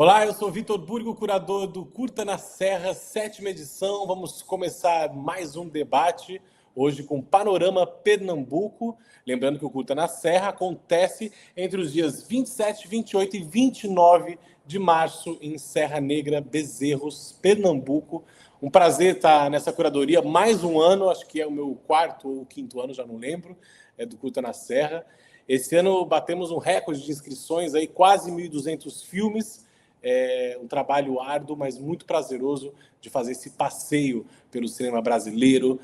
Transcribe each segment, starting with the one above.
Olá, eu sou Vitor Burgo, curador do Curta na Serra, 7ª edição. Vamos começar mais um debate, hoje com Panorama Pernambuco. Lembrando que o Curta na Serra acontece entre os dias 27, 28 e 29 de março em Serra Negra, Bezerros, Pernambuco. Um prazer estar nessa curadoria mais um ano, acho que é o meu quarto ou quinto ano, já não lembro, do Curta na Serra. Esse ano batemos um recorde de inscrições, aí, quase 1.200 filmes. É um trabalho árduo, mas muito prazeroso de fazer esse passeio pelo cinema brasileiro,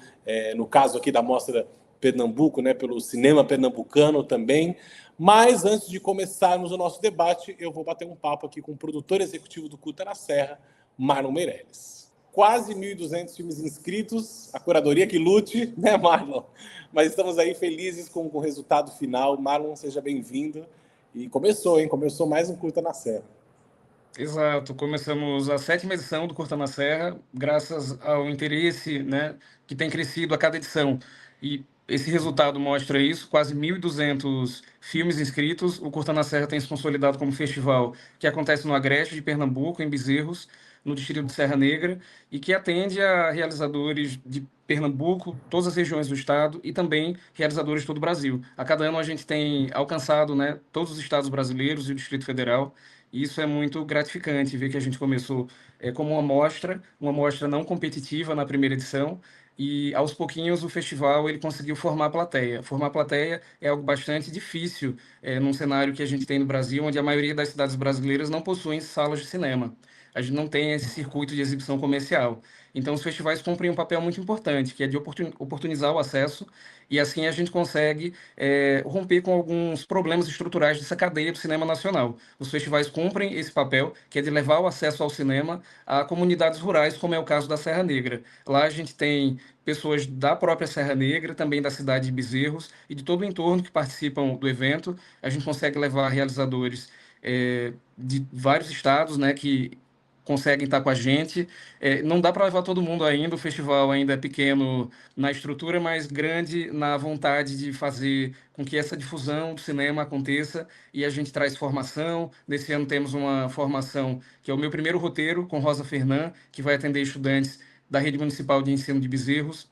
no caso aqui da Mostra Pernambuco, né, pelo cinema pernambucano também. Mas antes de começarmos o nosso debate, eu vou bater um papo aqui com o produtor executivo do Curta na Serra, Marlon Meirelles. Quase 1.200 filmes inscritos, a curadoria que lute, né, Marlon? Mas estamos aí felizes com o resultado final. Marlon, seja bem-vindo. E começou, hein? Começou mais um Curta na Serra. Exato, começamos a 7ª edição do Curta na Serra, graças ao interesse, né, que tem crescido a cada edição. E esse resultado mostra isso, quase 1.200 filmes inscritos. O Curta na Serra tem se consolidado como festival que acontece no Agreste de Pernambuco, em Bezerros, no distrito de Serra Negra, e que atende a realizadores de Pernambuco, todas as regiões do estado e também realizadores de todo o Brasil. A cada ano a gente tem alcançado, né, todos os estados brasileiros e o Distrito Federal. E isso é muito gratificante, ver que a gente começou como uma mostra não competitiva na primeira edição, e aos pouquinhos o festival ele conseguiu formar a plateia. Formar a plateia é algo bastante difícil num cenário que a gente tem no Brasil, onde a maioria das cidades brasileiras não possuem salas de cinema. A gente não tem esse circuito de exibição comercial. Então, os festivais cumprem um papel muito importante, que é de oportunizar o acesso, e assim a gente consegue romper com alguns problemas estruturais dessa cadeia do cinema nacional. Os festivais cumprem esse papel, que é de levar o acesso ao cinema a comunidades rurais, como é o caso da Serra Negra. Lá a gente tem pessoas da própria Serra Negra, também da cidade de Bezerros e de todo o entorno que participam do evento. A gente consegue levar realizadores de vários estados, né, que conseguem estar com a gente. Não dá para levar todo mundo ainda, o festival ainda é pequeno na estrutura, mas grande na vontade de fazer com que essa difusão do cinema aconteça, e a gente traz formação. Nesse ano temos uma formação que é o meu primeiro roteiro, com Rosa Fernand, que vai atender estudantes da Rede Municipal de Ensino de Bezerros.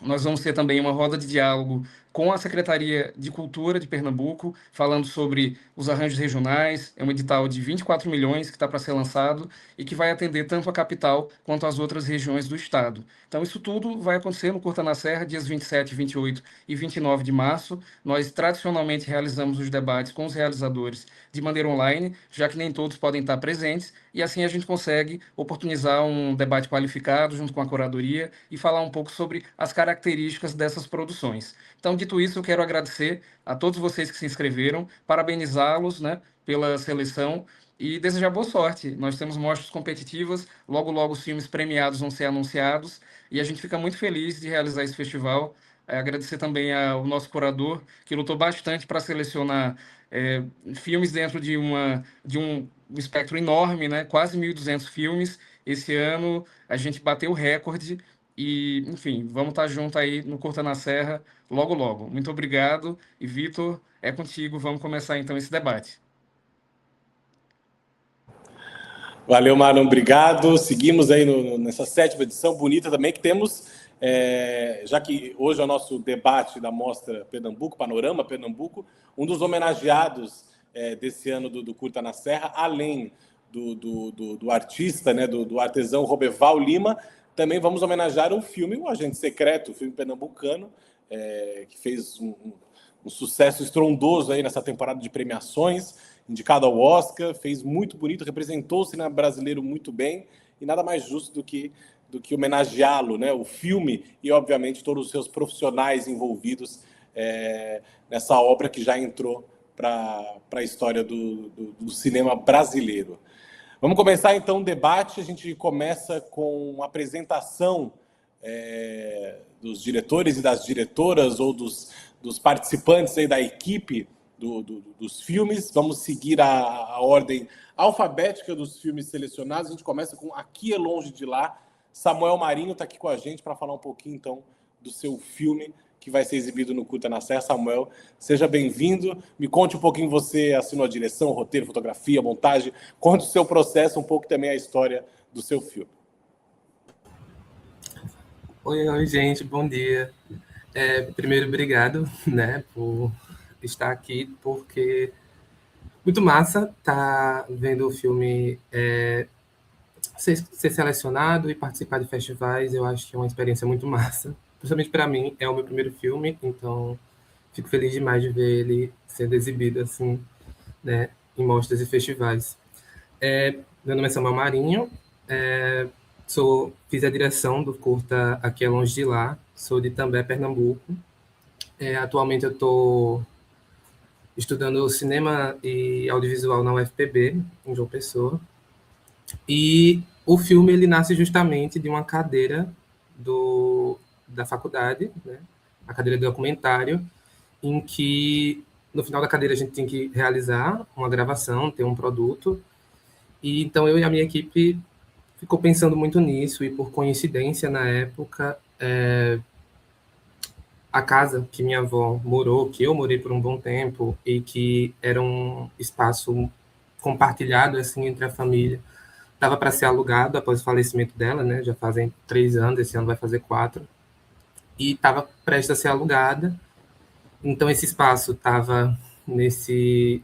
Nós vamos ter também uma roda de diálogo com a Secretaria de Cultura de Pernambuco, falando sobre os arranjos regionais. É um edital de 24 milhões que está para ser lançado e que vai atender tanto a capital quanto as outras regiões do estado. Então, isso tudo vai acontecer no Curta na Serra, dias 27, 28 e 29 de março. Nós tradicionalmente realizamos os debates com os realizadores de maneira online, já que nem todos podem estar presentes, e assim a gente consegue oportunizar um debate qualificado junto com a curadoria e falar um pouco sobre as características dessas produções. Então, dito isso, eu quero agradecer a todos vocês que se inscreveram, parabenizá-los, né, pela seleção e desejar boa sorte. Nós temos mostras competitivas, logo logo os filmes premiados vão ser anunciados, e a gente fica muito feliz de realizar esse festival. Agradecer também ao nosso curador, que lutou bastante para selecionar filmes dentro de um espectro enorme, né? Quase 1.200 filmes. Esse ano a gente bateu o recorde e, enfim, vamos estar junto aí no Curta na Serra logo logo. Muito obrigado, e Vitor, é contigo. Vamos começar então esse debate. Valeu, Marlon, obrigado. Seguimos aí nessa 7ª edição bonita também, que temos, já que hoje é o nosso debate da Mostra Pernambuco, Panorama Pernambuco, um dos homenageados desse ano do Curta na Serra, além do artista, né, do artesão Roberval Lima, também vamos homenagear um filme, O Agente Secreto, um filme pernambucano, que fez um sucesso estrondoso aí nessa temporada de premiações, indicado ao Oscar, fez muito bonito, representou o cinema brasileiro muito bem, e nada mais justo do que homenageá-lo, né? O filme e, obviamente, todos os seus profissionais envolvidos nessa obra que já entrou para a história do cinema brasileiro. Vamos começar, então, o debate. A gente começa com a apresentação dos diretores e das diretoras ou dos participantes aí da equipe dos filmes. Vamos seguir a ordem alfabética dos filmes selecionados. A gente começa com Aqui é Longe de Lá. Samuel Marinho está aqui com a gente para falar um pouquinho, então, do seu filme, que vai ser exibido no Curta na Serra. Samuel, seja bem-vindo. Me conte um pouquinho, você assinou a direção, roteiro, fotografia, montagem. Conte o seu processo, um pouco também a história do seu filme. Oi, gente, bom dia. Primeiro, obrigado, né, por estar aqui, porque muito massa tá vendo o filme ser selecionado e participar de festivais. Eu acho que é uma experiência muito massa. Principalmente para mim, é o meu primeiro filme, então fico feliz demais de ver ele sendo exibido assim, né, em mostras e festivais. Meu nome é Samuel Marinho, fiz a direção do curta Aqui é Longe de Lá, sou de També, Pernambuco. Atualmente eu estou estudando cinema e audiovisual na UFPB, em João Pessoa. E o filme ele nasce justamente de uma cadeira da faculdade, né? A cadeira de documentário, em que no final da cadeira a gente tem que realizar uma gravação, ter um produto. E então eu e a minha equipe ficou pensando muito nisso, e por coincidência, na época, a casa que minha avó morou, que eu morei por um bom tempo, e que era um espaço compartilhado assim entre a família, estava para ser alugado após o falecimento dela, né? Já fazem 3 anos, esse ano vai fazer 4, e estava prestes a ser alugada. Então esse espaço estava nesse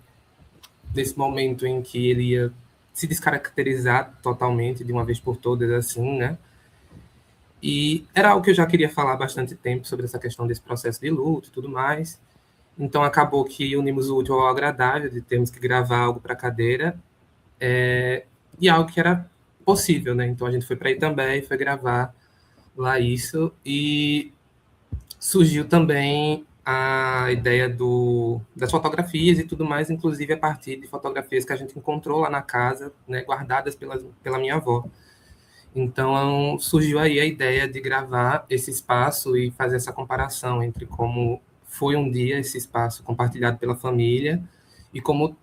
momento em que ele ia se descaracterizar totalmente, de uma vez por todas, assim, né? E era algo que eu já queria falar há bastante tempo, sobre essa questão desse processo de luto e tudo mais. Então acabou que unimos o útil ao agradável, de termos que gravar algo para a cadeira, e algo que era possível, né? Então a gente foi para Itambé e foi gravar lá isso, e surgiu também a ideia das fotografias e tudo mais, inclusive a partir de fotografias que a gente encontrou lá na casa, né, guardadas pela minha avó. Então surgiu aí a ideia de gravar esse espaço e fazer essa comparação entre como foi um dia esse espaço compartilhado pela família e como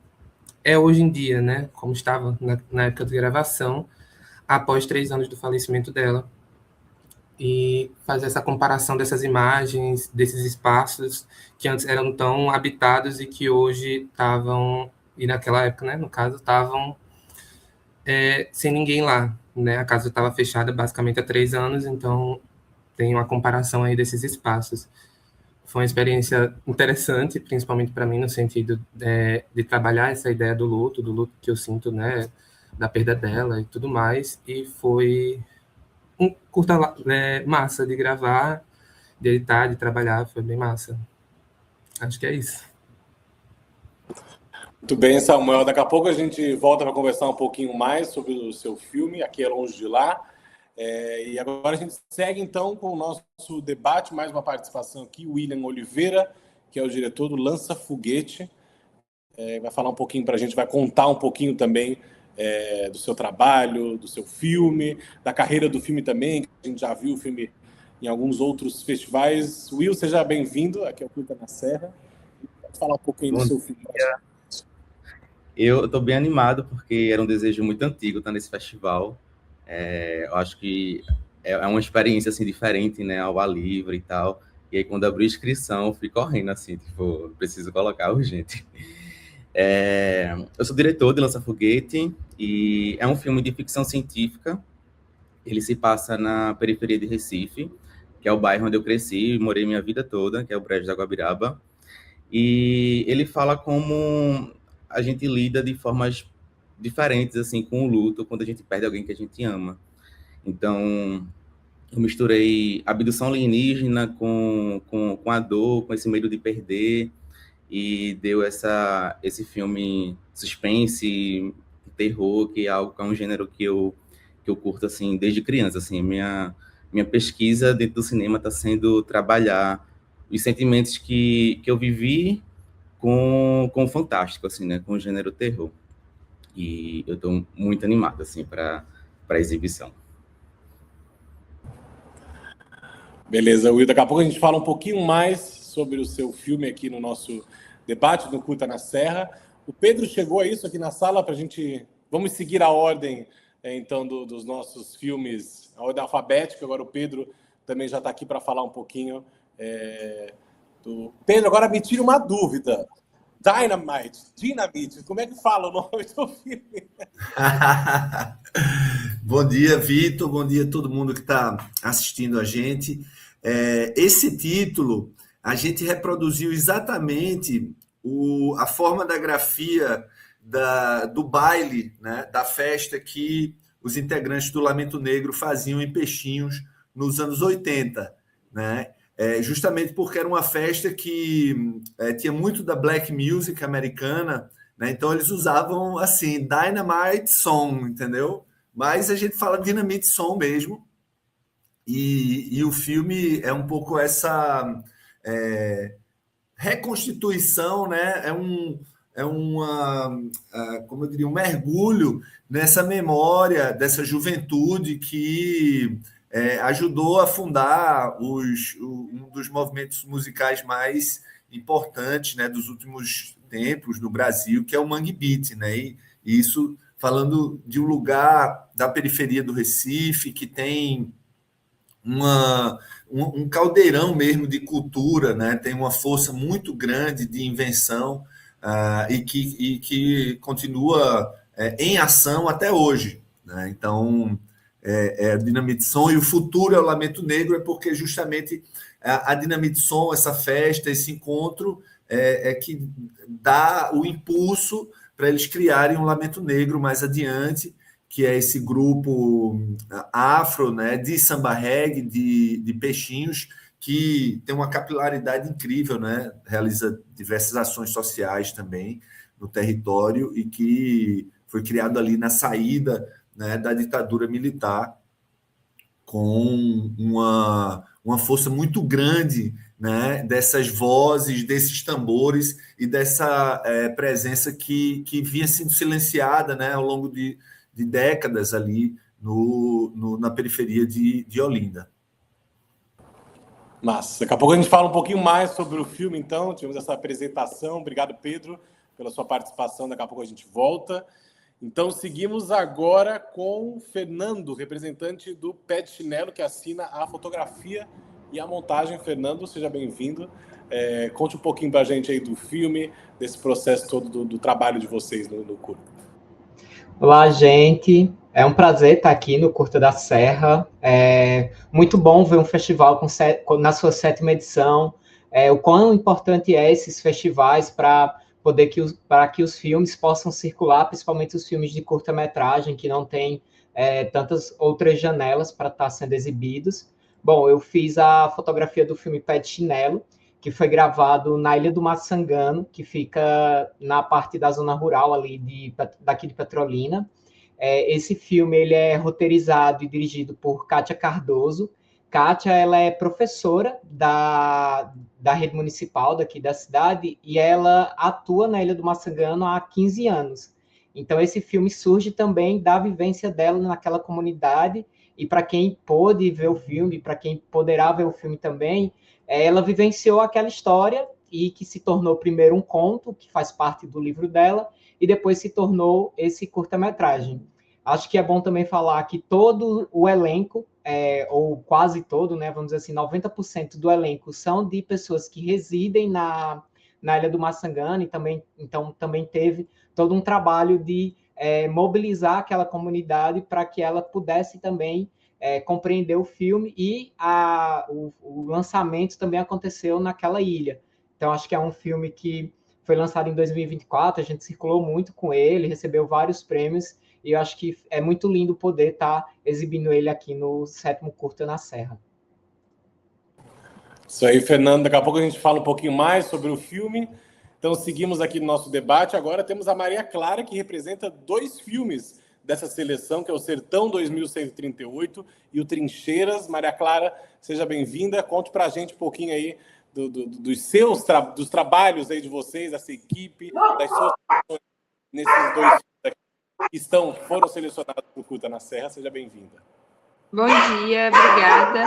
é hoje em dia, né? Como estava na época de gravação, após 3 anos do falecimento dela. E fazer essa comparação dessas imagens, desses espaços que antes eram tão habitados e que hoje estavam, e naquela época, né, no caso, estavam sem ninguém lá, né? A casa estava fechada basicamente há 3 anos, então tem uma comparação aí desses espaços. Foi uma experiência interessante, principalmente para mim, no sentido de trabalhar essa ideia do luto que eu sinto, né, da perda dela e tudo mais, e foi um curta massa de gravar, de editar, de trabalhar, foi bem massa. Acho que é isso. Muito bem, Samuel. Daqui a pouco a gente volta para conversar um pouquinho mais sobre o seu filme, Aqui é Longe de Lá. E agora a gente segue, então, com o nosso debate, mais uma participação aqui, William Oliveira, que é o diretor do Lança Foguete. Vai falar um pouquinho para a gente, vai contar um pouquinho também do seu trabalho, do seu filme, da carreira do filme também, que a gente já viu o filme em alguns outros festivais. Will, seja bem-vindo, aqui é o Curta na Serra. Pode falar um pouquinho do seu filme. Eu estou bem animado, porque era um desejo muito antigo estar nesse festival. Eu acho que é uma experiência assim, diferente, né, ao ar livre e tal. E aí, quando abriu a inscrição, eu fui correndo, assim, tipo, preciso colocar urgente. Eu sou diretor de Lança Foguete, e é um filme de ficção científica. Ele se passa na periferia de Recife, que é o bairro onde eu cresci e morei minha vida toda, que é o Brejo da Guabiraba. E ele fala como a gente lida de formas diferentes, assim, com o luto, quando a gente perde alguém que a gente ama. Então, eu misturei abdução alienígena com a dor, com esse medo de perder, e deu esse filme suspense, terror, que é um gênero que eu curto, assim, desde criança, assim. Minha pesquisa dentro do cinema está sendo trabalhar os sentimentos que eu vivi com o fantástico, assim, né, com o gênero terror. E eu estou muito animado, assim, para a exibição. Beleza, Will. Daqui a pouco a gente fala um pouquinho mais sobre o seu filme aqui no nosso debate do Curta na Serra. O Pedro chegou a isso aqui na sala para a gente... Vamos seguir a ordem, então, dos nossos filmes, a ordem alfabética. Agora o Pedro também já está aqui para falar um pouquinho Pedro, agora me tira uma dúvida. Dinamite, como é que fala o nome do filme? Bom dia, Vitor. Bom dia a todo mundo que está assistindo a gente. Esse título, a gente reproduziu exatamente a forma da grafia do baile, né, da festa que os integrantes do Lamento Negro faziam em Peixinhos nos anos 80, né? Justamente porque era uma festa que tinha muito da black music americana, né? Então eles usavam assim, Dynamite Song, entendeu? Mas a gente fala Dynamite Song mesmo, e o filme é um pouco essa reconstituição, né? Como eu diria, um mergulho nessa memória dessa juventude que ajudou a fundar um dos movimentos musicais mais importantes, né, dos últimos tempos no Brasil, que é o Mangue Beat, né? E isso falando de um lugar da periferia do Recife que tem um caldeirão mesmo de cultura, né? Tem uma força muito grande de invenção e que continua em ação até hoje, né? Então, Dinamite Som, e o futuro é o Lamento Negro, porque justamente a Dinamite Som, essa festa, esse encontro, que dá o impulso para eles criarem um Lamento Negro mais adiante, que é esse grupo afro, né, de samba reggae, de Peixinhos, que tem uma capilaridade incrível, né, realiza diversas ações sociais também no território e que foi criado ali na saída, né, da ditadura militar, com uma força muito grande, né, dessas vozes, desses tambores e dessa presença que vinha sendo silenciada, né, ao longo de décadas ali na periferia de Olinda. Mas daqui a pouco a gente fala um pouquinho mais sobre o filme, então. Tivemos essa apresentação. Obrigado, Pedro, pela sua participação. Daqui a pouco a gente volta. Então, seguimos agora com Fernando, representante do Pé de Chinelo, que assina a fotografia e a montagem. Fernando, seja bem-vindo. Conte um pouquinho para a gente aí do filme, desse processo todo do trabalho de vocês no curta. Olá, gente. É um prazer estar aqui no Curta da Serra. É muito bom ver um festival na sua 7ª edição. O quão importante é esses festivais para que os filmes possam circular, principalmente os filmes de curta-metragem, que não tem tantas outras janelas para estar sendo exibidos. Bom, eu fiz a fotografia do filme Pé de Chinelo, que foi gravado na Ilha do Maçangano, que fica na parte da zona rural ali daqui de Petrolina. Esse filme ele é roteirizado e dirigido por Kátia Cardoso. Kátia, ela é professora da rede municipal daqui da cidade e ela atua na Ilha do Maçangano há 15 anos. Então, esse filme surge também da vivência dela naquela comunidade, e para quem pôde ver o filme, para quem poderá ver o filme também, ela vivenciou aquela história e que se tornou primeiro um conto, que faz parte do livro dela, e depois se tornou esse curta-metragem. Acho que é bom também falar que todo o elenco, ou quase todo, né, vamos dizer assim, 90% do elenco são de pessoas que residem na Ilha do Maçangano, e então também teve todo um trabalho de mobilizar aquela comunidade para que ela pudesse também compreender o filme, e o lançamento também aconteceu naquela ilha. Então, acho que é um filme que foi lançado em 2024, a gente circulou muito com ele, recebeu vários prêmios, e eu acho que é muito lindo poder estar exibindo ele aqui no 7º Curta na Serra. Isso aí, Fernando. Daqui a pouco a gente fala um pouquinho mais sobre o filme. Então, seguimos aqui no nosso debate. Agora temos a Maria Clara, que representa 2 filmes dessa seleção, que é o Sertão 2138 e o Trincheiras. Maria Clara, seja bem-vinda. Conte para a gente um pouquinho aí dos trabalhos aí de vocês, dessa equipe, das suas nesses 2 filmes aqui que foram selecionados para o Curta na Serra. Seja bem-vinda. Bom dia, obrigada.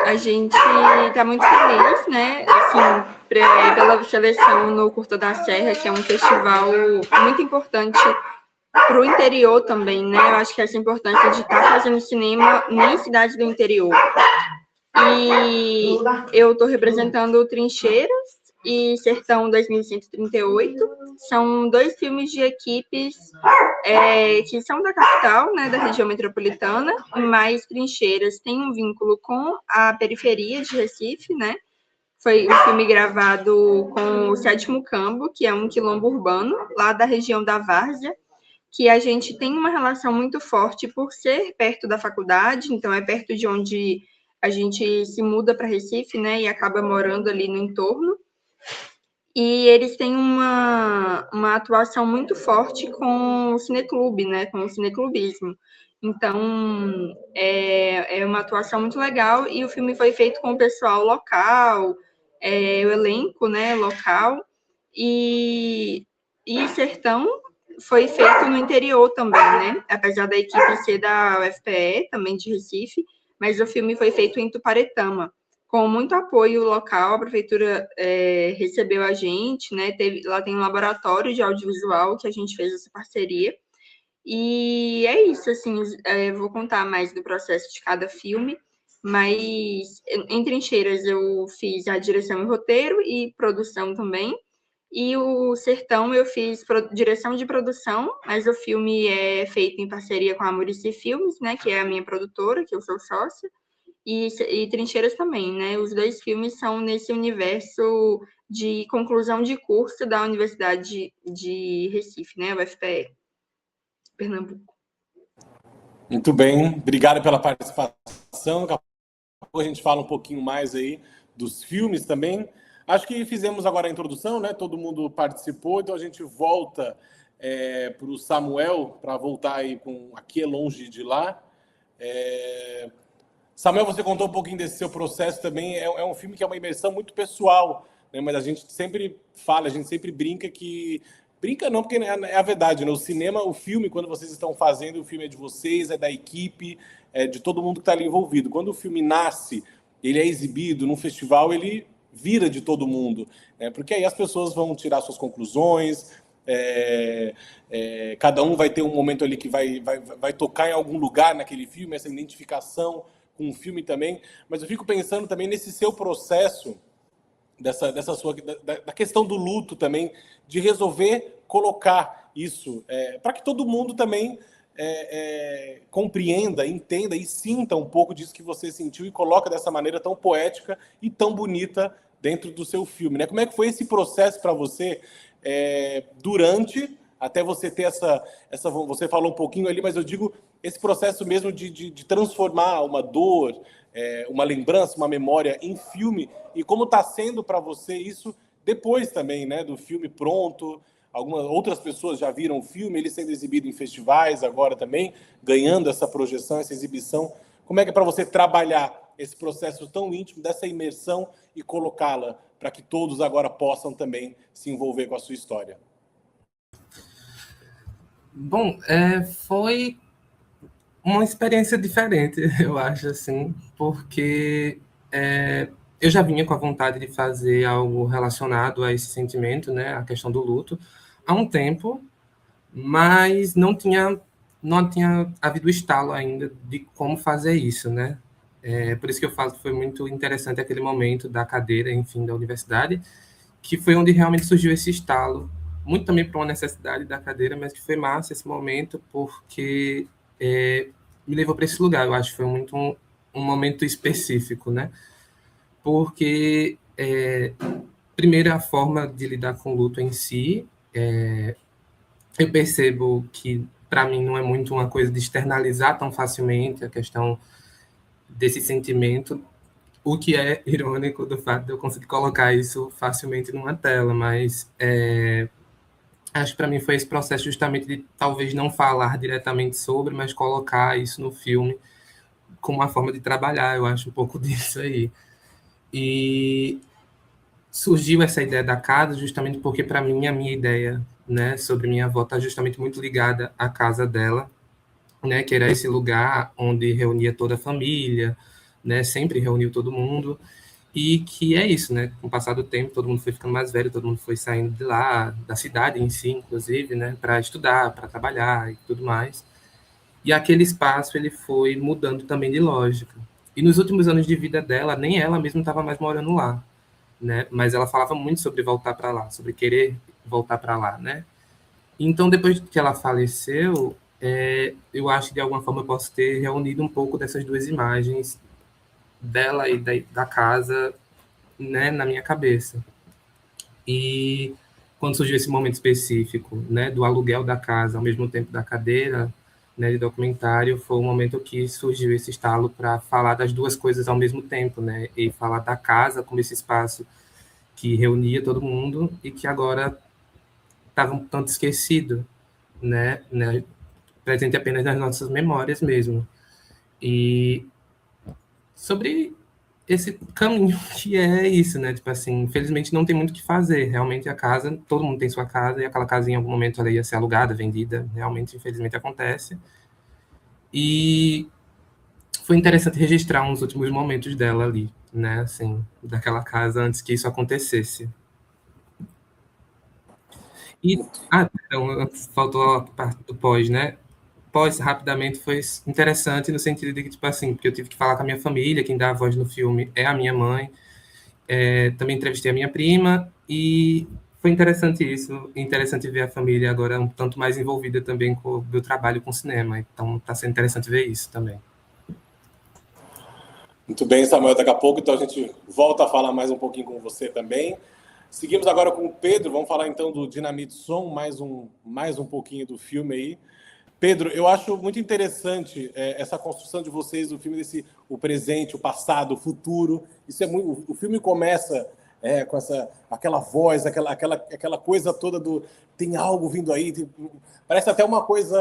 A gente está muito feliz, né, assim, pela seleção no Curta da Serra, que é um festival muito importante para o interior também, né? Eu acho que é importante de estar fazendo cinema em cidade do interior. E eu estou representando Trincheiras e Sertão 2138. São 2 filmes de equipes que são da capital, né, da região metropolitana, mas Trincheiras tem um vínculo com a periferia de Recife, né? Foi um filme gravado com o Sétimo Cambo, que é um quilombo urbano, lá da região da Várzea, que a gente tem uma relação muito forte por ser perto da faculdade, então é perto de onde a gente se muda para Recife, né, e acaba morando ali no entorno. E eles têm uma atuação muito forte com o cineclube, né, com o cineclubismo. Então, é uma atuação muito legal, e o filme foi feito com o pessoal local, o elenco, né, local, e Sertão foi feito no interior também, né, apesar da equipe ser da UFPE, também de Recife, mas o filme foi feito em Tuparetama, com muito apoio local. A prefeitura recebeu a gente, né, lá tem um laboratório de audiovisual que a gente fez essa parceria, e é isso, assim, vou contar mais do processo de cada filme, mas em Trincheiras eu fiz a direção e roteiro e produção também, e o Sertão eu fiz direção de produção, mas o filme é feito em parceria com a Muricy Filmes, né, que é a minha produtora, que eu sou sócia, e Trincheiras também, né? Os 2 filmes são nesse universo de conclusão de curso da Universidade de Recife, né, UFPE, Pernambuco. Muito bem, obrigado pela participação. Daqui a pouco a gente fala um pouquinho mais aí dos filmes também. Acho que fizemos agora a introdução, né? Todo mundo participou, então a gente volta para o Samuel, para voltar aí com Aqui é Longe de Lá. Samuel, você contou um pouquinho desse seu processo também. É um filme que é uma imersão muito pessoal, né? Mas a gente sempre fala, a gente sempre brinca que... Brinca não, porque é a verdade, né? O cinema, o filme, quando vocês estão fazendo, o filme é de vocês, é da equipe, é de todo mundo que está ali envolvido. Quando o filme nasce, ele é exibido num festival, ele vira de todo mundo, né? Porque aí as pessoas vão tirar suas conclusões, cada um vai ter um momento ali que vai tocar em algum lugar naquele filme, essa identificação com o filme também. Mas eu fico pensando também nesse seu processo, da questão do luto também, de resolver colocar isso, para que todo mundo também compreenda, entenda e sinta um pouco disso que você sentiu e coloca dessa maneira tão poética e tão bonita dentro do seu filme, né? Como é que foi esse processo para você durante, até você ter essa... Você falou um pouquinho ali, mas eu digo esse processo mesmo de transformar uma dor, uma lembrança, uma memória em filme, e como está sendo para você isso depois também, né, do filme pronto. Algumas outras pessoas já viram o filme, ele sendo exibido em festivais agora também, ganhando essa projeção, essa exibição. Como é que é para você trabalhar esse processo tão íntimo, dessa imersão, e colocá-la para que todos agora possam também se envolver com a sua história? Bom, foi uma experiência diferente, eu acho, assim, porque eu já vinha com a vontade de fazer algo relacionado a esse sentimento, né, a questão do luto, há um tempo, mas não tinha havido estalo ainda de como fazer isso, né? Por isso que eu falo que foi muito interessante aquele momento da cadeira, enfim, da universidade, que foi onde realmente surgiu esse estalo, muito também por uma necessidade da cadeira, mas que foi massa esse momento, porque me levou para esse lugar. Eu acho que foi muito um momento específico, né? Porque, primeiro, a forma de lidar com o luto em si, eu percebo que, para mim, não é muito uma coisa de externalizar tão facilmente a questão desse sentimento, o que é irônico do fato de eu conseguir colocar isso facilmente numa tela, mas acho que para mim foi esse processo justamente de talvez não falar diretamente sobre, mas colocar isso no filme como uma forma de trabalhar, eu acho um pouco disso aí. E surgiu essa ideia da casa justamente porque, para mim, a minha ideia, né, sobre minha avó está justamente muito ligada à casa dela, né, que era esse lugar onde reunia toda a família, né, sempre reuniu todo mundo, e que é isso, né, com o passar do tempo, todo mundo foi ficando mais velho, todo mundo foi saindo de lá, da cidade em si, inclusive, né, para estudar, para trabalhar e tudo mais, e aquele espaço ele foi mudando também de lógica. E nos últimos anos de vida dela, nem ela mesma estava mais morando lá, né? Mas ela falava muito sobre voltar para lá, sobre querer voltar para lá, né? Então, depois que ela faleceu, eu acho que de alguma forma eu posso ter reunido um pouco dessas duas imagens dela e da casa, né, na minha cabeça. E quando surgiu esse momento específico, né, do aluguel da casa ao mesmo tempo da cadeira, né, de documentário, foi o momento que surgiu esse estalo para falar das duas coisas ao mesmo tempo, né, e falar da casa como esse espaço que reunia todo mundo e que agora estava um tanto esquecido, né, presente apenas nas nossas memórias mesmo. E sobre esse caminho que é isso, né? Tipo assim, infelizmente não tem muito o que fazer. Realmente a casa, todo mundo tem sua casa e aquela casa em algum momento ela ia ser alugada, vendida. Realmente, infelizmente acontece. E foi interessante registrar uns últimos momentos dela ali, né? Assim, daquela casa antes que isso acontecesse. E, então, faltou a parte do pós, né? Pós, rapidamente, foi interessante no sentido de que, tipo assim, porque eu tive que falar com a minha família, quem dá a voz no filme é a minha mãe, também entrevistei a minha prima, e foi interessante isso, interessante ver a família agora um tanto mais envolvida também com o meu trabalho com cinema, então está sendo interessante ver isso também. Muito bem, Samuel, daqui a pouco então a gente volta a falar mais um pouquinho com você também. Seguimos agora com o Pedro, vamos falar então do Dinamite Som, mais um pouquinho do filme aí. Pedro, eu acho muito interessante essa construção de vocês do filme, o presente, o passado, o futuro. Isso é muito. O filme começa com aquela voz, aquela coisa toda do tem algo vindo aí. Parece até uma coisa,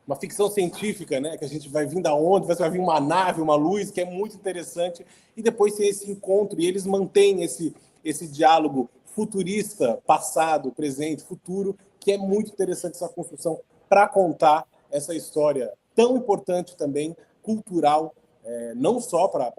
uma ficção científica, né? Que a gente vai vir da onde, vai vir uma nave, uma luz, que é muito interessante. E depois tem esse encontro e eles mantêm esse diálogo futurista, passado, presente, futuro, que é muito interessante essa construção para contar essa história tão importante também, cultural, não só para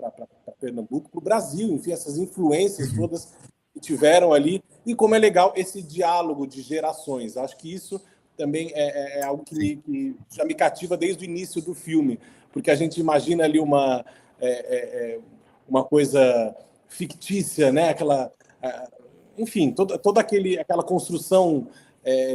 Pernambuco, para o Brasil, enfim, essas influências todas que tiveram ali, e como é legal esse diálogo de gerações. Acho que isso também é algo que já me cativa desde o início do filme, porque a gente imagina ali uma coisa fictícia, né? Enfim, toda aquela construção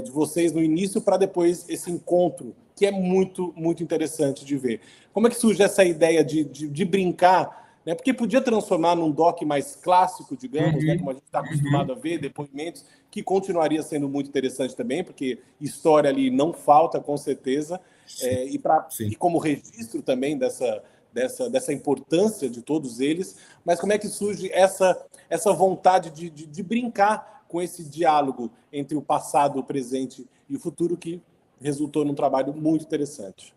de vocês no início para depois esse encontro, que é muito, muito interessante de ver. Como é que surge essa ideia de brincar, né? Porque podia transformar num doc mais clássico, digamos, né? Como a gente está acostumado a ver, depoimentos, que continuaria sendo muito interessante também, porque história ali não falta, com certeza, e como registro também dessa importância de todos eles, mas como é que surge essa vontade de brincar com esse diálogo entre o passado, o presente e o futuro, que resultou num trabalho muito interessante.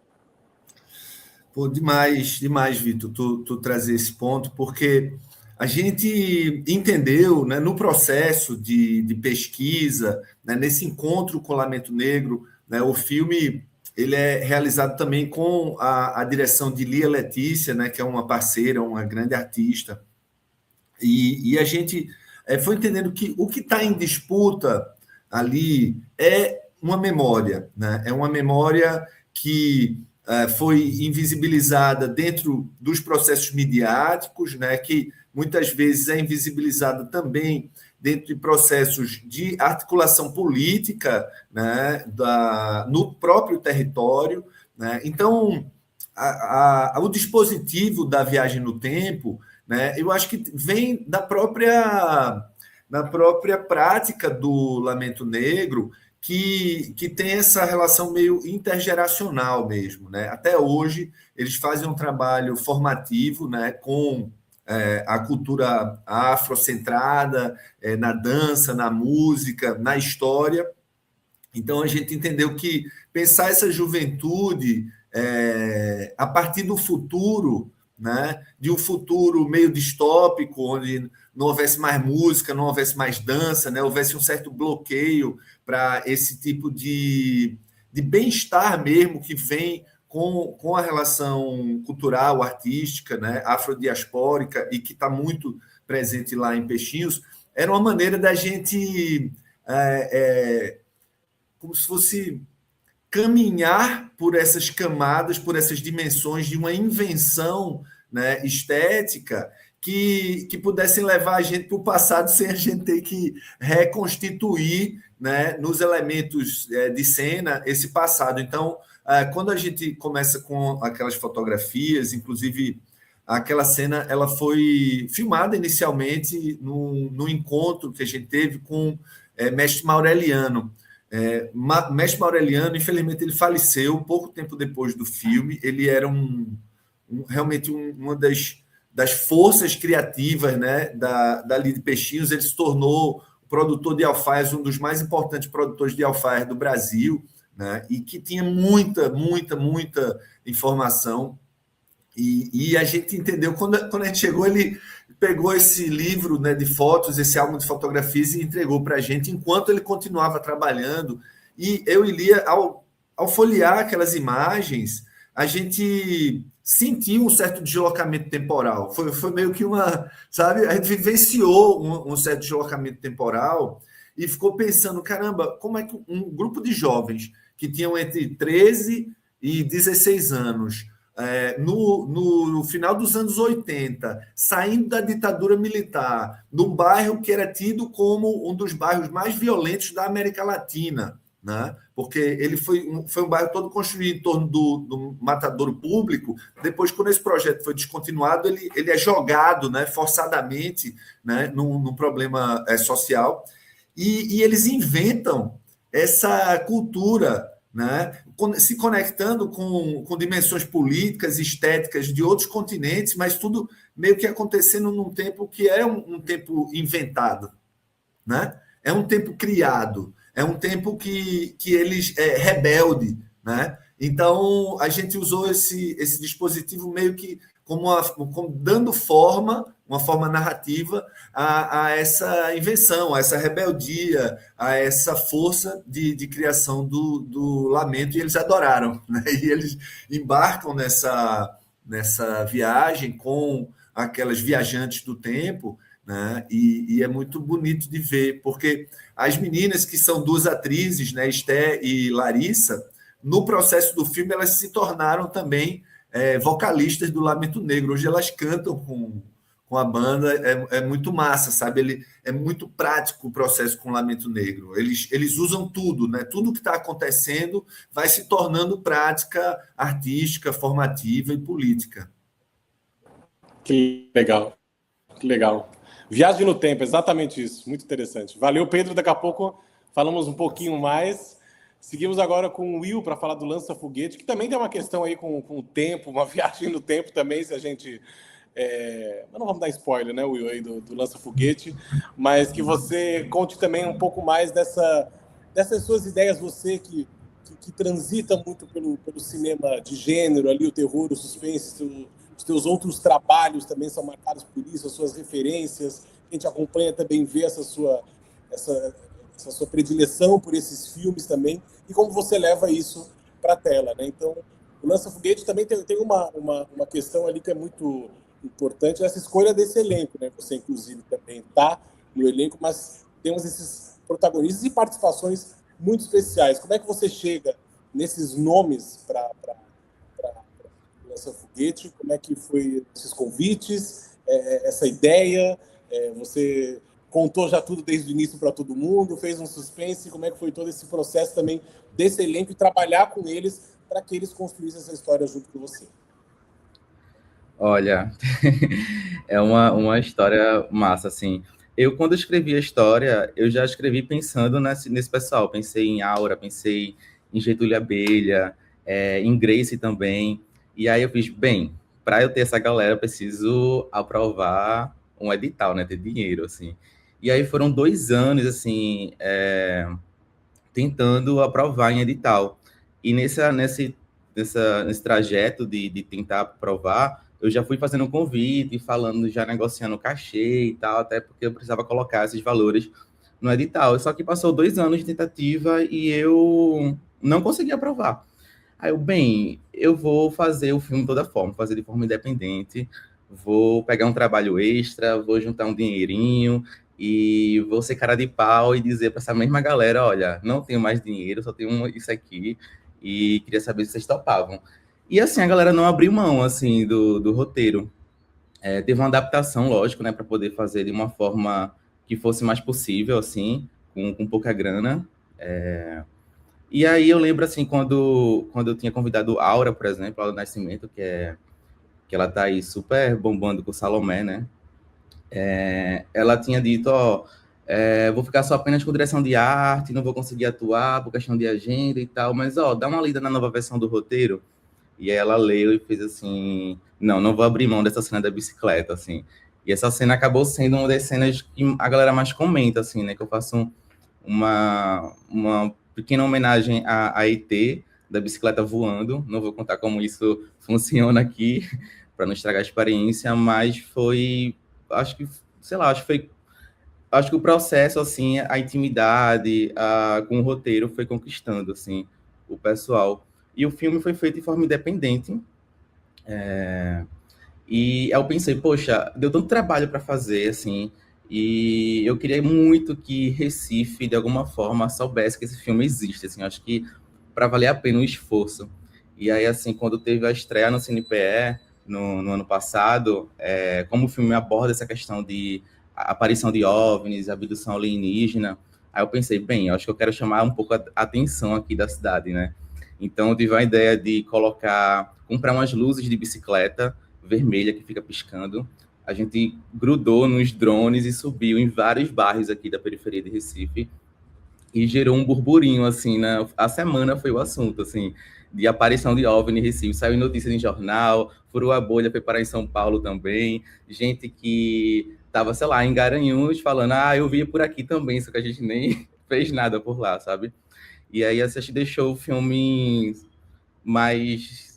Pô, demais, Vitor, tu trazer esse ponto, porque a gente entendeu, né, no processo de pesquisa, né, nesse encontro com o Lamento Negro, né, o filme ele é realizado também com a direção de Lia Letícia, né, que é uma parceira, uma grande artista, e a gente foi entendendo que o que está em disputa ali é uma memória, né? É uma memória que foi invisibilizada dentro dos processos midiáticos, né? Que muitas vezes é invisibilizada também dentro de processos de articulação política, né? No próprio território, né? Então, o dispositivo da viagem no tempo, né? Eu acho que vem da própria prática do Lamento Negro, que tem essa relação meio intergeracional mesmo, né? Até hoje eles fazem um trabalho formativo, né, com a cultura afrocentrada, na dança, na música, na história. Então a gente entendeu que pensar essa juventude a partir do futuro, né, de um futuro meio distópico, onde não houvesse mais música, não houvesse mais dança, né, houvesse um certo bloqueio para esse tipo de bem-estar mesmo que vem com a relação cultural, artística, né, afrodiaspórica, e que está muito presente lá em Peixinhos, era uma maneira da gente como se fosse caminhar por essas camadas, por essas dimensões de uma invenção, né, estética que pudessem levar a gente para o passado sem a gente ter que reconstituir, né, nos elementos de cena esse passado. Então, quando a gente começa com aquelas fotografias, inclusive aquela cena ela foi filmada inicialmente no encontro que a gente teve com Mestre Maureliano. Mestre Maureliano, infelizmente, ele faleceu pouco tempo depois do filme. Ele era realmente uma das forças criativas, né, dali de Peixinhos. Ele se tornou o produtor de alfaias, um dos mais importantes produtores de alfaias do Brasil, né, e que tinha muita informação. E a gente entendeu, quando a gente chegou, ele pegou esse livro, né, de fotos, esse álbum de fotografias e entregou para a gente, enquanto ele continuava trabalhando. E eu e Lia, ao folhear aquelas imagens, a gente sentiu um certo deslocamento temporal. Foi meio que sabe? A gente vivenciou um certo deslocamento temporal e ficou pensando, caramba, como é que um grupo de jovens que tinham entre 13 e 16 anos, no final dos anos 80, saindo da ditadura militar, num bairro que era tido como um dos bairros mais violentos da América Latina, né? Porque ele foi um bairro todo construído em torno do matadouro público. Depois, quando esse projeto foi descontinuado, ele é jogado, né, forçadamente, né, num problema social, e eles inventam essa cultura, né, se conectando com dimensões políticas e estéticas de outros continentes, mas tudo meio que acontecendo num tempo que é um tempo inventado, né? É um tempo criado, é um tempo que eles rebelde, né? Então a gente usou esse dispositivo meio que como dando uma forma narrativa a essa invenção, a essa rebeldia, a essa força de criação do lamento, e eles adoraram, né? E eles embarcam nessa viagem com aquelas viajantes do tempo, né? E é muito bonito de ver, porque as meninas, que são duas atrizes, né, Esté e Larissa, no processo do filme elas se tornaram também vocalistas do Lamento Negro. Hoje elas cantam com a banda, é muito massa, sabe? É muito prático o processo com o Lamento Negro. Eles usam tudo, né? Tudo que está acontecendo vai se tornando prática artística, formativa e política. Que legal, que legal. Viagem no tempo, exatamente isso, muito interessante. Valeu, Pedro, daqui a pouco falamos um pouquinho mais. Seguimos agora com o Will para falar do lança-foguete, que também tem uma questão aí com o tempo, uma viagem no tempo também, se a gente... Mas não vamos dar spoiler, né, Will, aí do lança-foguete, mas que você conte também um pouco mais dessas suas ideias, você que transita muito pelo cinema de gênero, ali, o terror, o suspense, os teus outros trabalhos também são marcados por isso, as suas referências, a gente acompanha também, vê essa sua predileção por esses filmes também, e como você leva isso para a tela, né? Então, o Lança-Foguete também tem uma questão ali que é muito importante, essa escolha desse elenco, né? Você, inclusive, também está no elenco, mas temos esses protagonistas e participações muito especiais. Como é que você chega nesses nomes para o Lança-Foguete? Como é que foi esses convites, essa ideia? Você contou já tudo desde o início para todo mundo, fez um suspense, como é que foi todo esse processo também desse elenco e trabalhar com eles para que eles construíssem essa história junto com você? Olha, é uma história massa, assim. Quando eu escrevi a história, eu já escrevi pensando nesse pessoal. Pensei em Aura, pensei em Getúlio Abelha, em Grace também. E aí eu fiz, bem, para eu ter essa galera, eu preciso aprovar um edital, né? Ter dinheiro, assim. E aí foram 2 anos, assim, tentando aprovar em edital. E nesse trajeto de tentar aprovar, eu já fui fazendo um convite, falando, já negociando cachê e tal, até porque eu precisava colocar esses valores no edital. Só que passou 2 anos de tentativa e eu não consegui aprovar. Aí eu vou fazer o filme de toda forma, fazer de forma independente, vou pegar um trabalho extra, vou juntar um dinheirinho e vou ser cara de pau e dizer para essa mesma galera, olha, não tenho mais dinheiro, só tenho isso aqui, e queria saber se vocês topavam. E assim, a galera não abriu mão assim do roteiro. Teve uma adaptação, lógico, né, para poder fazer de uma forma que fosse mais possível, assim, com pouca grana. E aí eu lembro, assim, quando eu tinha convidado Aura, por exemplo, Aura Nascimento, que ela tá aí super bombando com o Salomé, né? Ela tinha dito, vou ficar só apenas com direção de arte, não vou conseguir atuar por questão de agenda e tal, mas, dá uma lida na nova versão do roteiro. E aí ela leu e fez assim, não vou abrir mão dessa cena da bicicleta, assim. E essa cena acabou sendo uma das cenas que a galera mais comenta, assim, né? Que eu faço uma pequena homenagem a ET, da bicicleta voando. Não vou contar como isso funciona aqui, para não estragar a experiência, mas foi, acho que o processo, assim, a intimidade com o roteiro foi conquistando, assim, o pessoal. E o filme foi feito de forma independente. E eu pensei, poxa, deu tanto trabalho para fazer, assim, e eu queria muito que Recife, de alguma forma, soubesse que esse filme existe, assim, acho que para valer a pena o esforço. E aí, assim, quando teve a estreia no CinePE, no ano passado, como o filme aborda essa questão de aparição de OVNIs, abdução alienígena, aí eu pensei, bem, eu acho que eu quero chamar um pouco a atenção aqui da cidade, né? Então, eu tive a ideia de comprar umas luzes de bicicleta vermelha que fica piscando. A gente grudou nos drones e subiu em vários bairros aqui da periferia de Recife e gerou um burburinho, assim, né? A semana foi o assunto, assim, de aparição de OVNI em Recife. Saiu notícia em jornal, furou a bolha, foi parar em São Paulo também. Gente que tava, sei lá, em Garanhuns falando, eu via por aqui também, só que a gente nem fez nada por lá, sabe? E aí a gente deixou o filme mais...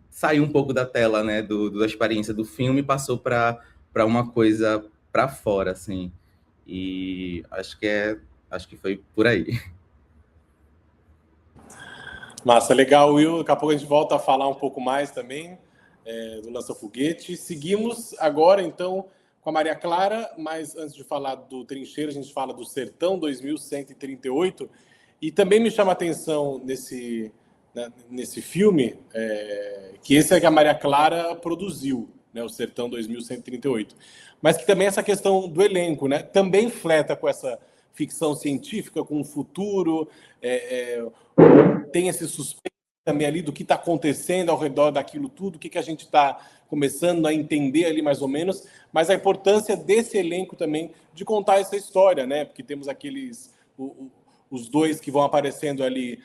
Saiu um pouco da tela, né, da experiência do filme e passou para uma coisa para fora, assim. E acho que foi por aí. Massa, legal, Will. Daqui a pouco a gente volta a falar um pouco mais também do Lança Foguete. Seguimos agora, então, com a Maria Clara, mas antes de falar do Trincheira, a gente fala do Sertão 2138. E também me chama a atenção nesse filme, que esse é que a Maria Clara produziu, né, o Sertão 2138. Mas que também essa questão do elenco, né, também fleta com essa ficção científica, com o futuro, tem esse suspense também ali do que está acontecendo ao redor daquilo tudo, o que a gente está começando a entender ali mais ou menos, mas a importância desse elenco também de contar essa história, né, porque temos aqueles... os dois que vão aparecendo ali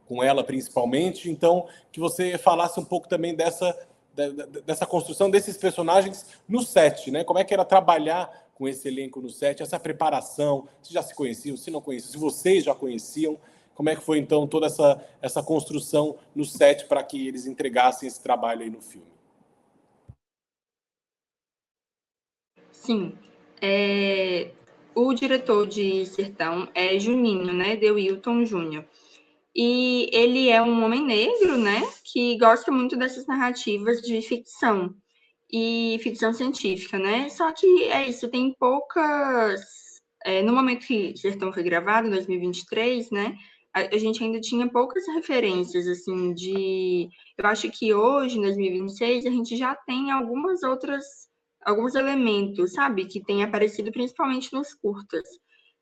com ela principalmente, então que você falasse um pouco também dessa construção desses personagens no set, né? Como é que era trabalhar com esse elenco no set, essa preparação, se já se conheciam, se não conheciam, se vocês já conheciam, como é que foi então toda essa construção no set para que eles entregassem esse trabalho aí no filme? Sim, o diretor de Sertão é Juninho, né, Dewilton Júnior. E ele é um homem negro, né, que gosta muito dessas narrativas de ficção e ficção científica, né? Só que é isso, tem poucas... no momento que Sertão foi gravado, em 2023, né, a gente ainda tinha poucas referências, assim, eu acho que hoje, em 2026, a gente já tem alguns elementos, sabe, que têm aparecido principalmente nos curtas.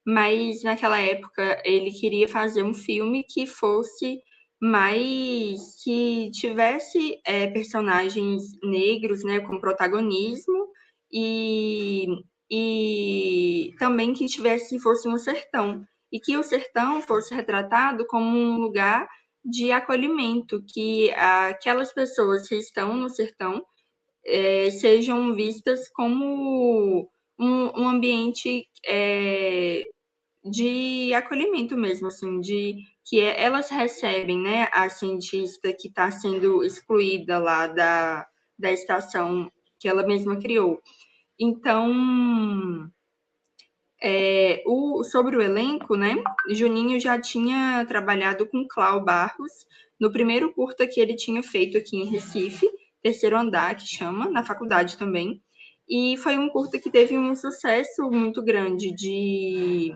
Mas naquela época ele queria fazer um filme que fosse mais... que tivesse personagens negros, né, com protagonismo e também que fosse um sertão. E que o sertão fosse retratado como um lugar de acolhimento, que aquelas pessoas que estão no sertão sejam vistas como um ambiente de acolhimento mesmo, assim, que elas recebem, né, a cientista que está sendo excluída lá da estação que ela mesma criou. Então, sobre o elenco, né, Juninho já tinha trabalhado com Clau Barros no primeiro curta que ele tinha feito aqui em Recife, Terceiro Andar, que chama, na faculdade também, e foi um curta que teve um sucesso muito grande de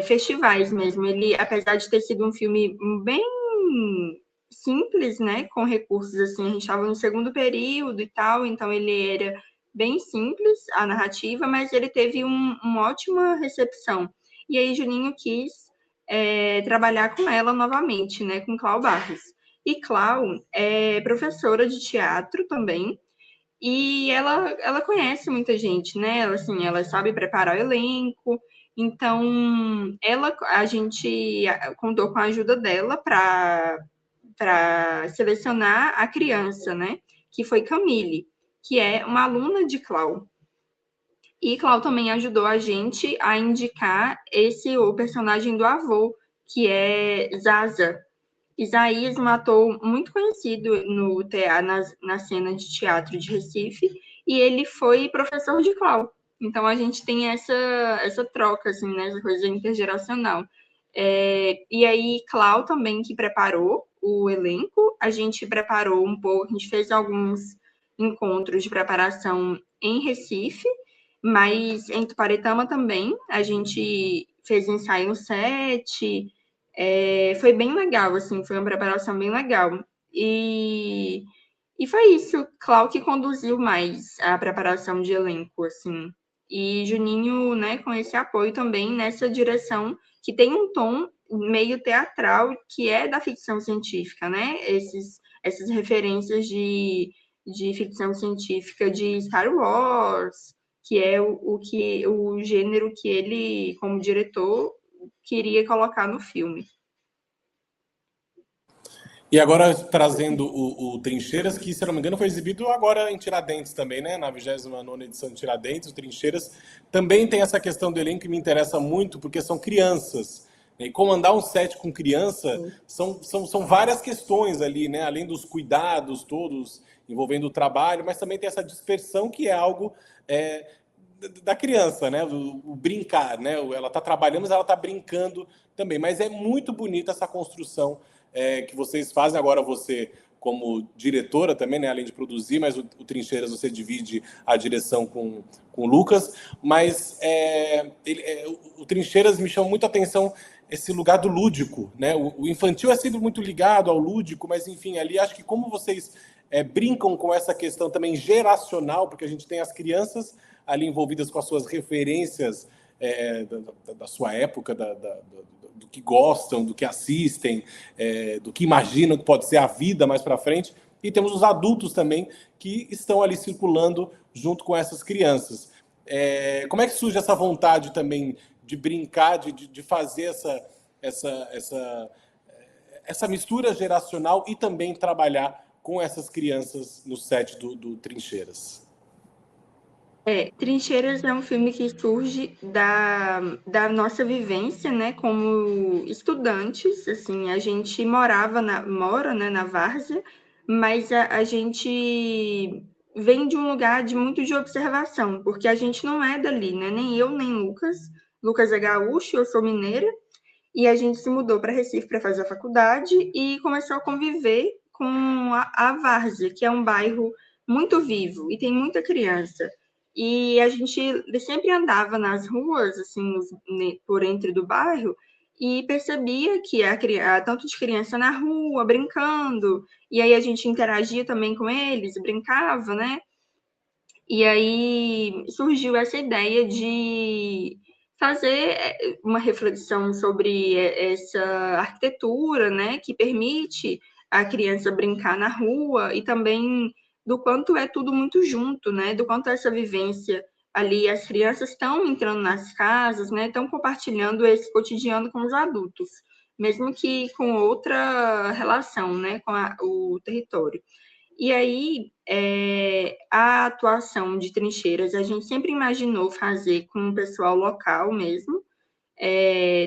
festivais mesmo. Ele, apesar de ter sido um filme bem simples, né, com recursos, assim, a gente estava no segundo período e tal, então ele era bem simples, a narrativa, mas ele teve uma ótima recepção. E aí Juninho quis trabalhar com ela novamente, né, com Clau Barros. E Clau é professora de teatro também, e ela conhece muita gente, né? Ela sabe preparar o elenco. Então, a gente contou com a ajuda dela para selecionar a criança, né? Que foi Camille, que é uma aluna de Clau. E Clau também ajudou a gente a indicar o personagem do avô, que é Zaza. Isaías, um ator muito conhecido no teatro, na cena de teatro de Recife, e ele foi professor de Clau. Então, a gente tem essa troca, assim, né, essa coisa intergeracional. E aí, Clau também que preparou o elenco, a gente preparou um pouco, a gente fez alguns encontros de preparação em Recife, mas em Tuparetama também, a gente fez ensaio no set, foi bem legal, assim, foi uma preparação bem legal. E foi isso, Clau que conduziu mais a preparação de elenco, assim. E Juninho, né, com esse apoio também nessa direção que tem um tom meio teatral, que é da ficção científica, né? Essas referências de ficção científica de Star Wars, que é o gênero que ele, como diretor, queria colocar no filme. E agora trazendo o Trincheiras, que, se não me engano, foi exibido agora em Tiradentes também, né? Na 29ª edição de Tiradentes, o Trincheiras. Também tem essa questão do elenco que me interessa muito, porque são crianças. E comandar um set com criança são várias questões ali, né? Além dos cuidados todos envolvendo o trabalho, mas também tem essa dispersão que é algo da criança, né? O brincar, né? Ela está trabalhando, mas ela está brincando também. Mas é muito bonita essa construção que vocês fazem. Agora você, como diretora também, né? Além de produzir, mas o Trincheiras você divide a direção com o Lucas. Mas o Trincheiras me chama muito a atenção esse lugar do lúdico, né? O infantil é sempre muito ligado ao lúdico, mas enfim, ali acho que como vocês brincam com essa questão também geracional, porque a gente tem as crianças ali envolvidas com as suas referências da sua época, do que gostam, do que assistem, do que imaginam que pode ser a vida mais para frente, e temos os adultos também que estão ali circulando junto com essas crianças. Como é que surge essa vontade também de brincar, de fazer essa mistura geracional e também trabalhar com essas crianças no set do Trincheiras? Trincheiras é um filme que surge da nossa vivência, né, como estudantes, assim, a gente mora, né, na Várzea, mas a gente vem de um lugar muito de observação, porque a gente não é dali, né, nem eu, nem Lucas. Lucas é gaúcho, eu sou mineira, e a gente se mudou para Recife para fazer a faculdade e começou a conviver com a Várzea, que é um bairro muito vivo e tem muita criança. E a gente sempre andava nas ruas, assim, por entre do bairro, e percebia que tanto de criança na rua, brincando, e aí a gente interagia também com eles, brincava, né? E aí surgiu essa ideia de fazer uma reflexão sobre essa arquitetura, né, que permite a criança brincar na rua e também do quanto é tudo muito junto, né, do quanto essa vivência ali, as crianças estão entrando nas casas, né, estão compartilhando esse cotidiano com os adultos, mesmo que com outra relação, né, com o território. E aí, a atuação de Trincheiras, a gente sempre imaginou fazer com o pessoal local mesmo.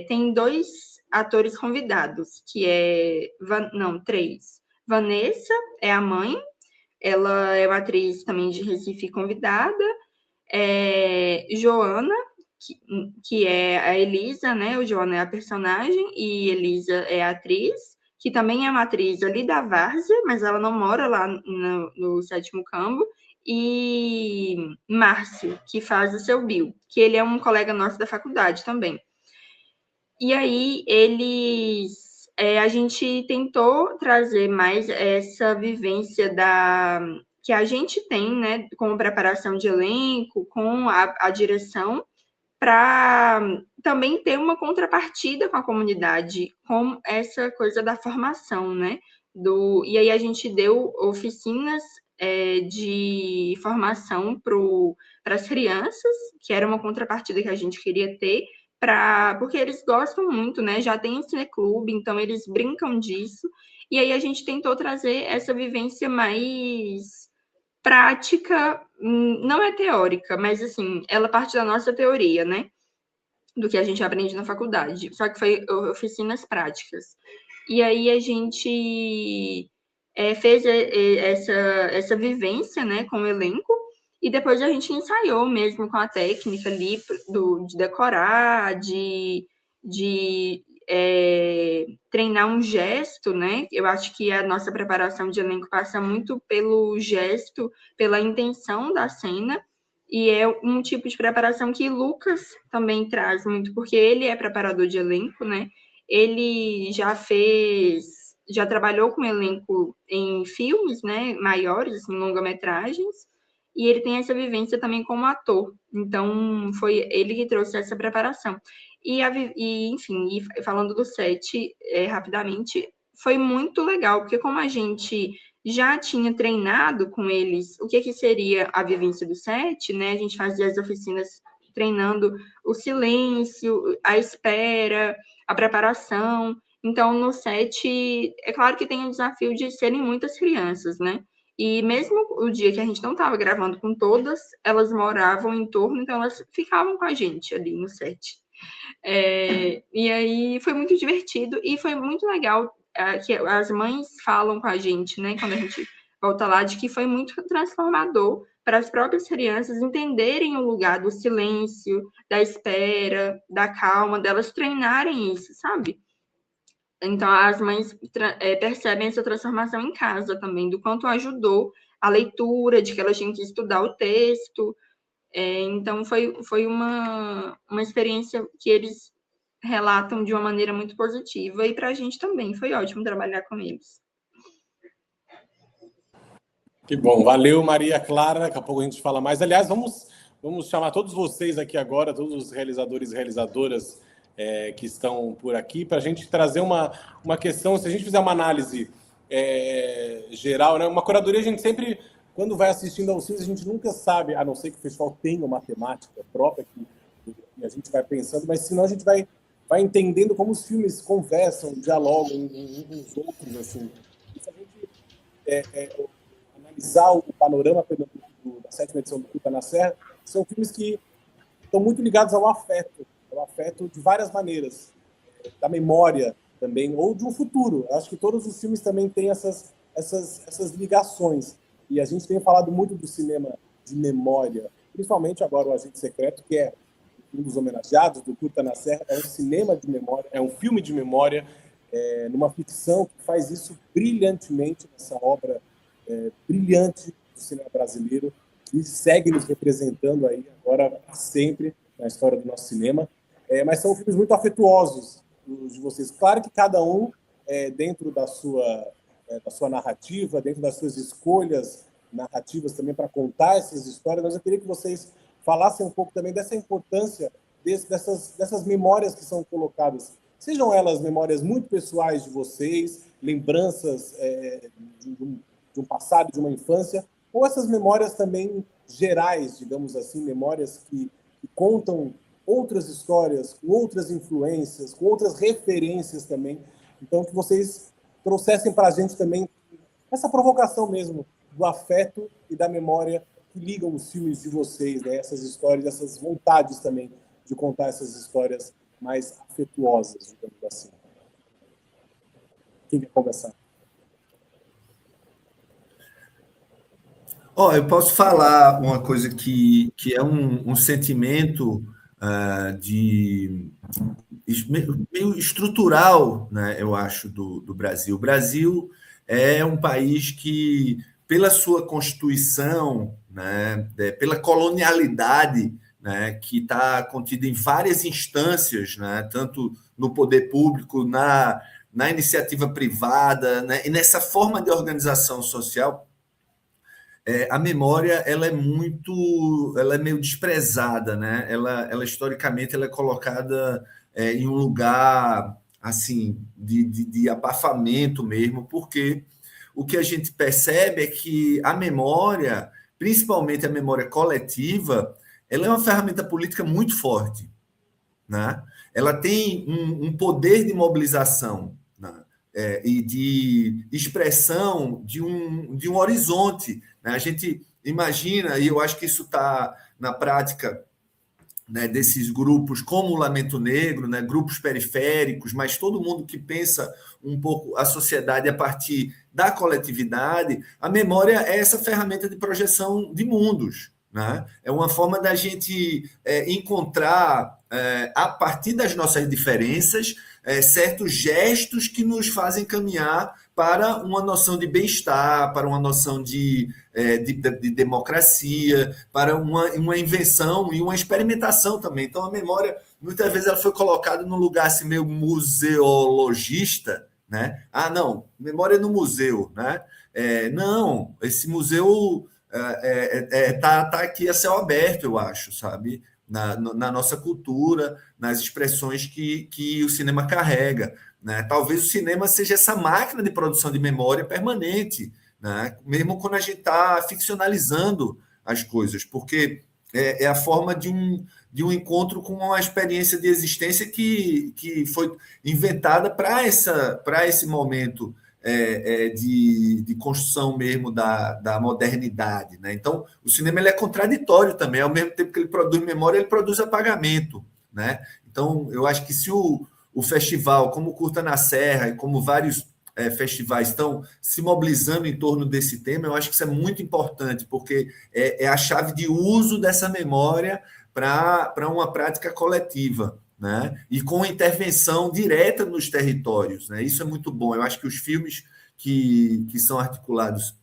Tem 2 atores convidados, que três. Vanessa é a mãe, ela é uma atriz também de Recife convidada. Joana, que é a Elisa, né? O Joana é a personagem e Elisa é a atriz, que também é uma atriz ali da Várzea, mas ela não mora lá no 7º Campo, e Márcio, que faz o seu Bill, que ele é um colega nosso da faculdade também. E aí, eles a gente tentou trazer mais essa vivência que a gente tem, né, com preparação de elenco, com a direção, para também ter uma contrapartida com a comunidade, com essa coisa da formação, né? E aí a gente deu oficinas de formação para as crianças, que era uma contrapartida que a gente queria ter, porque eles gostam muito, né? Já tem o cineclube, então eles brincam disso. E aí a gente tentou trazer essa vivência mais prática, não é teórica, mas assim, ela parte da nossa teoria, né? Do que a gente aprende na faculdade. Só que foi oficinas práticas. E aí a gente fez essa vivência, né, com o elenco, e depois a gente ensaiou mesmo com a técnica ali de decorar, de treinar um gesto, né? Eu acho que a nossa preparação de elenco passa muito pelo gesto, pela intenção da cena, e é um tipo de preparação que Lucas também traz muito, porque ele é preparador de elenco, né? Ele já trabalhou com elenco em filmes, né, maiores, assim, longa-metragens, e ele tem essa vivência também como ator. Então, foi ele que trouxe essa preparação. Enfim, falando do set, rapidamente, foi muito legal, porque como a gente já tinha treinado com eles o que seria a vivência do set, né? A gente fazia as oficinas treinando o silêncio, a espera, a preparação. Então, no set, é claro que tem o desafio de serem muitas crianças, né? E mesmo o dia que a gente não estava gravando com todas, elas moravam em torno, então elas ficavam com a gente ali no set. E aí foi muito divertido e foi muito legal que as mães falam com a gente, né, quando a gente volta lá, de que foi muito transformador para as próprias crianças entenderem o lugar do silêncio, da espera, da calma, delas treinarem isso, sabe? Então, as mães percebem essa transformação em casa também, do quanto ajudou a leitura, de que elas tinham que estudar o texto. Então, foi uma experiência que eles relatam de uma maneira muito positiva, e para a gente também foi ótimo trabalhar com eles. Que bom, valeu, Maria Clara. Daqui a pouco a gente fala mais. Aliás, vamos chamar todos vocês aqui agora, todos os realizadores e realizadoras que estão por aqui, para a gente trazer uma questão. Se a gente fizer uma análise geral, né, uma curadoria, a gente sempre, quando vai assistindo aos filmes, a gente nunca sabe, a não ser que o festival tenha uma temática própria que a gente vai pensando, mas senão a gente vai entendendo como os filmes conversam, dialogam uns com os outros, assim. E se a gente analisar o panorama da 7ª edição do Curta na Serra, são filmes que estão muito ligados ao afeto de várias maneiras, da memória também, ou de um futuro. Eu acho que todos os filmes também têm essas ligações. E a gente tem falado muito do cinema de memória, principalmente agora o Agente Secreto, que é um dos homenageados do Curta na Serra, é um cinema de memória, é um filme de memória, numa ficção que faz isso brilhantemente, nessa obra brilhante do cinema brasileiro, que segue nos representando aí agora para sempre na história do nosso cinema. Mas são filmes muito afetuosos de vocês. Claro que cada um, dentro da sua narrativa, dentro das suas escolhas narrativas também para contar essas histórias, mas eu queria que vocês falassem um pouco também dessa importância dessas memórias que são colocadas. Sejam elas memórias muito pessoais de vocês, lembranças de um passado, de uma infância, ou essas memórias também gerais, digamos assim, memórias que contam outras histórias, com outras influências, com outras referências também. Então, que vocês trouxessem para a gente também essa provocação mesmo do afeto e da memória que ligam os filmes de vocês, né? Essas histórias, essas vontades também de contar essas histórias mais afetuosas, digamos assim. Quem quer começar? Eu posso falar uma coisa que é um sentimento meio estrutural, né, eu acho, do Brasil. O Brasil é um país que, pela sua Constituição, né, pela colonialidade, né, que está contida em várias instâncias, né, tanto no poder público, na iniciativa privada, né? E nessa forma de organização social, a memória ela é meio desprezada, né? Ela historicamente ela é colocada em um lugar assim de abafamento mesmo, porque o que a gente percebe é que a memória, principalmente a memória coletiva, ela é uma ferramenta política muito forte, né? Ela tem um poder de mobilização, né? E de expressão de um horizonte, né? A gente imagina, e eu acho que isso está na prática, né, desses grupos como o Lamento Negro, né, grupos periféricos, mas todo mundo que pensa um pouco a sociedade a partir da coletividade, a memória é essa ferramenta de projeção de mundos, né? É uma forma da gente encontrar, a partir das nossas diferenças, certos gestos que nos fazem caminhar para uma noção de bem-estar, para uma noção de democracia, para uma invenção e uma experimentação também. Então, a memória, muitas vezes, ela foi colocada num lugar assim, meio museologista, né? Ah, não, memória no museu, né? Não, esse museu tá aqui a céu aberto, eu acho, sabe? Na nossa cultura, nas expressões que o cinema carrega, né? Talvez o cinema seja essa máquina de produção de memória permanente, né? Mesmo quando a gente está ficcionalizando as coisas, porque é a forma de um encontro com uma experiência de existência que foi inventada para esse momento de construção mesmo da modernidade, né? Então, o cinema ele é contraditório também, ao mesmo tempo que ele produz memória, ele produz apagamento, né? Então, eu acho que se o festival, como o Curta na Serra e como vários festivais estão se mobilizando em torno desse tema, eu acho que isso é muito importante, porque é a chave de uso dessa memória para uma prática coletiva, né? E com intervenção direta nos territórios, né? Isso é muito bom. Eu acho que os filmes que são articulados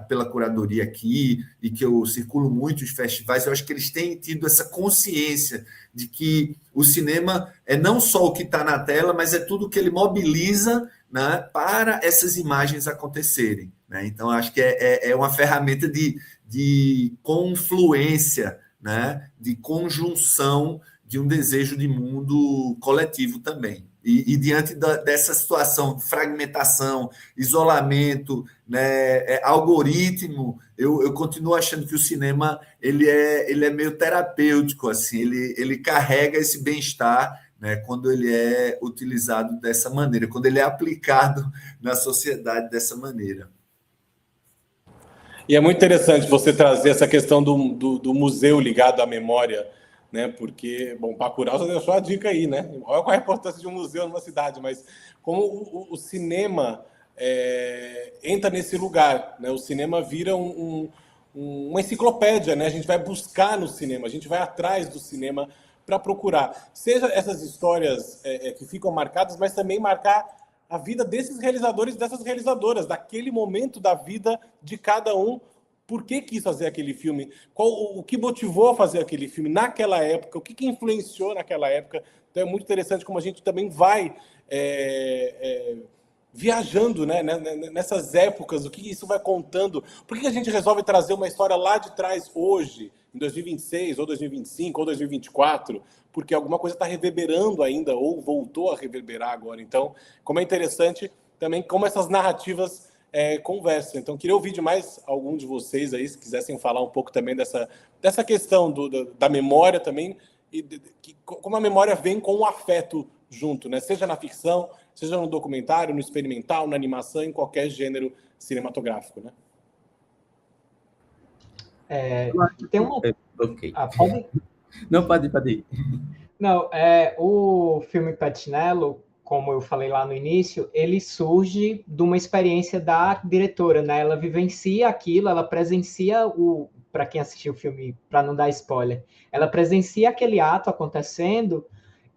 pela curadoria aqui e que eu circulo muito os festivais, eu acho que eles têm tido essa consciência de que o cinema é não só o que está na tela, mas é tudo que ele mobiliza, né, para essas imagens acontecerem, né? Então, acho que é uma ferramenta de confluência, né, de conjunção de um desejo de mundo coletivo também. E diante dessa situação de fragmentação, isolamento, né, algoritmo, eu continuo achando que o cinema ele é meio terapêutico, assim, ele carrega esse bem-estar, né, quando ele é utilizado dessa maneira, quando ele é aplicado na sociedade dessa maneira. E é muito interessante você trazer essa questão do museu ligado à memória, né? Porque, bom, Bacurau já deixou a dica aí, né? Olha qual é a importância de um museu numa cidade, mas como o cinema entra nesse lugar, né? O cinema vira uma enciclopédia, né? A gente vai buscar no cinema, a gente vai atrás do cinema para procurar. Seja essas histórias que ficam marcadas, mas também marcar a vida desses realizadores, dessas realizadoras, daquele momento da vida de cada um. Por que quis fazer aquele filme? O que motivou a fazer aquele filme naquela época? O que influenciou naquela época? Então é muito interessante como a gente também vai viajando, né, nessas épocas, o que isso vai contando. Por que a gente resolve trazer uma história lá de trás hoje, em 2026, ou 2025, ou 2024? Porque alguma coisa está reverberando ainda, ou voltou a reverberar agora. Então, como é interessante também como essas narrativas conversam. Então, queria ouvir de mais algum de vocês aí, se quisessem falar um pouco também dessa questão da memória também, e como a memória vem com o afeto junto, né? Seja na ficção, seja no documentário, no experimental, na animação, em qualquer gênero cinematográfico, né? Tem uma... Ok. Pode? Não, pode ir. Não, o filme Petinello, como eu falei lá no início, ele surge de uma experiência da diretora, né? Ela vivencia aquilo, ela presencia para quem assistiu o filme, para não dar spoiler, ela presencia aquele ato acontecendo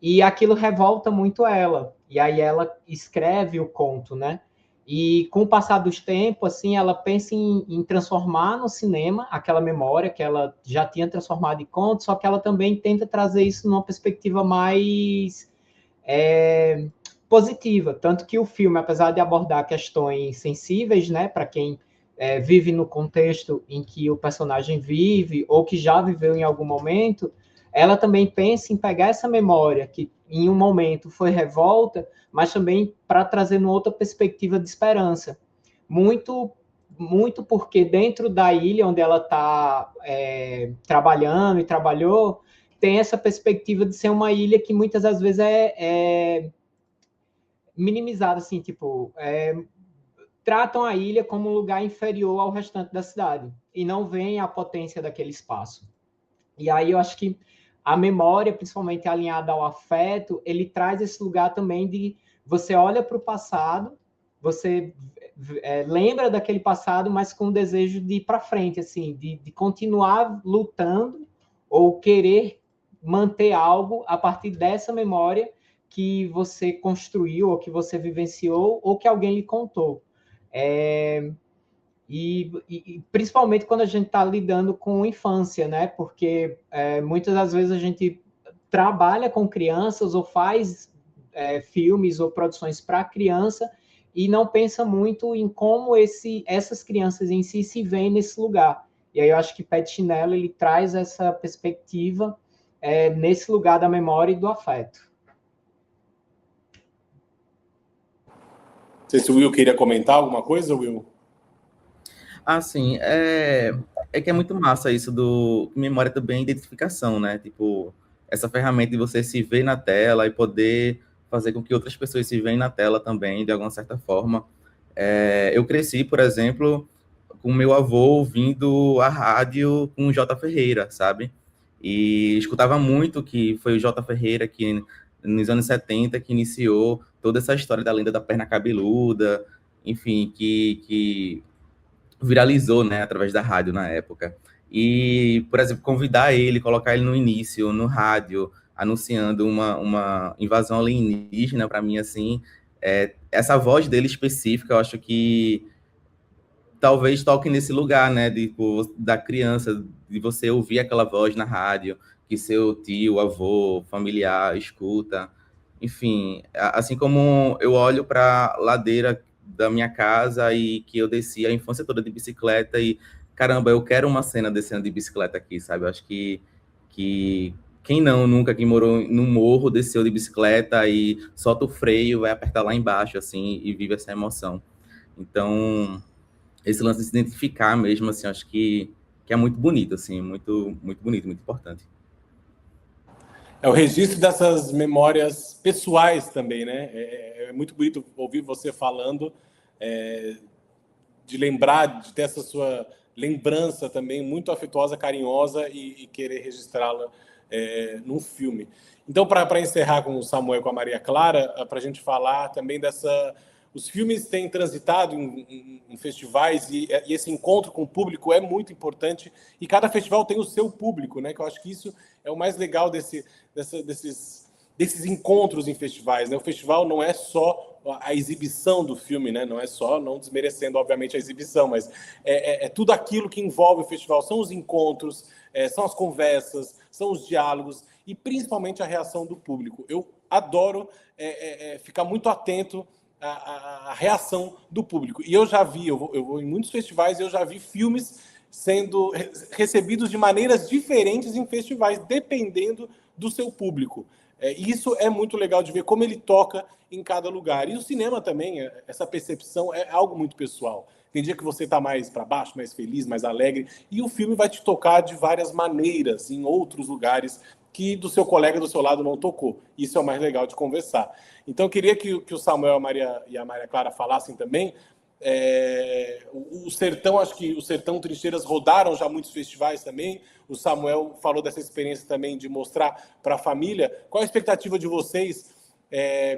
e aquilo revolta muito ela. E aí ela escreve o conto, né? E com o passar dos tempos, assim, ela pensa em transformar no cinema aquela memória que ela já tinha transformado em conto, só que ela também tenta trazer isso numa perspectiva mais positiva, tanto que o filme, apesar de abordar questões sensíveis, né, para quem vive no contexto em que o personagem vive, ou que já viveu em algum momento, ela também pensa em pegar essa memória, que em um momento foi revolta, mas também para trazer uma outra perspectiva de esperança. Muito porque dentro da ilha onde ela está trabalhando e trabalhou, tem essa perspectiva de ser uma ilha que muitas das vezes é minimizada, assim, tipo, tratam a ilha como um lugar inferior ao restante da cidade e não veem a potência daquele espaço. E aí eu acho que a memória, principalmente alinhada ao afeto, ele traz esse lugar também de você olha para o passado, você lembra daquele passado, mas com o desejo de ir para frente, assim, de continuar lutando ou querer manter algo a partir dessa memória que você construiu, ou que você vivenciou, ou que alguém lhe contou. E principalmente quando a gente está lidando com infância, né? Porque muitas das vezes a gente trabalha com crianças ou faz filmes ou produções para criança e não pensa muito em como essas crianças em si se veem nesse lugar. E aí eu acho que Pet Chinelo, ele traz essa perspectiva nesse lugar da memória e do afeto. Não sei se o Will queria comentar alguma coisa, Will? Sim, é que é muito massa isso do memória também, identificação, né? Tipo, essa ferramenta de você se ver na tela e poder fazer com que outras pessoas se veem na tela também, de alguma certa forma. Eu cresci, por exemplo, com meu avô ouvindo a rádio com o J. Ferreira, sabe? E escutava muito que foi o J. Ferreira que, nos anos 70, que iniciou toda essa história da lenda da perna cabeluda, enfim, que viralizou, né, através da rádio na época. E, por exemplo, convidar ele, colocar ele no início, no rádio, anunciando uma invasão alienígena, para mim, assim, essa voz dele específica, eu acho que talvez toque nesse lugar, né, da criança, de você ouvir aquela voz na rádio, que seu tio, avô, familiar escuta. Enfim, assim como eu olho para a ladeira da minha casa e que eu desci a infância toda de bicicleta e, caramba, eu quero uma cena descendo de bicicleta aqui, sabe? Eu acho que quem nunca, quem morou no morro, desceu de bicicleta e solta o freio, vai apertar lá embaixo, assim, e vive essa emoção. Então, esse lance de se identificar mesmo, assim, acho que é muito bonito, assim, muito, muito bonito, muito importante. É o registro dessas memórias pessoais também, né? É muito bonito ouvir você falando, de lembrar, de ter essa sua lembrança também muito afetuosa, carinhosa e querer registrá-la num filme. Então, para encerrar com o Samuel e com a Maria Clara, para a gente falar também dessa... Os filmes têm transitado em festivais e esse encontro com o público é muito importante e cada festival tem o seu público, né? Que eu acho que isso é o mais legal desses encontros em festivais, né? O festival não é só a exibição do filme, né? Não é só, não desmerecendo, obviamente, a exibição, mas é tudo aquilo que envolve o festival. São os encontros, são as conversas, são os diálogos e principalmente a reação do público. Eu adoro ficar muito atento a reação do público. E eu já vi, eu vou em muitos festivais, eu já vi filmes sendo recebidos de maneiras diferentes em festivais, dependendo do seu público. Isso é muito legal de ver como ele toca em cada lugar. E o cinema também, essa percepção é algo muito pessoal. Tem dia que você está mais para baixo, mais feliz, mais alegre, e o filme vai te tocar de várias maneiras, em outros lugares que do seu colega do seu lado não tocou. Isso é o mais legal de conversar. Então, eu queria que o Samuel e a Maria Clara falassem também. O Sertão, acho que o Sertão Trincheiras rodaram já muitos festivais também. O Samuel falou dessa experiência também de mostrar para a família. Qual a expectativa de vocês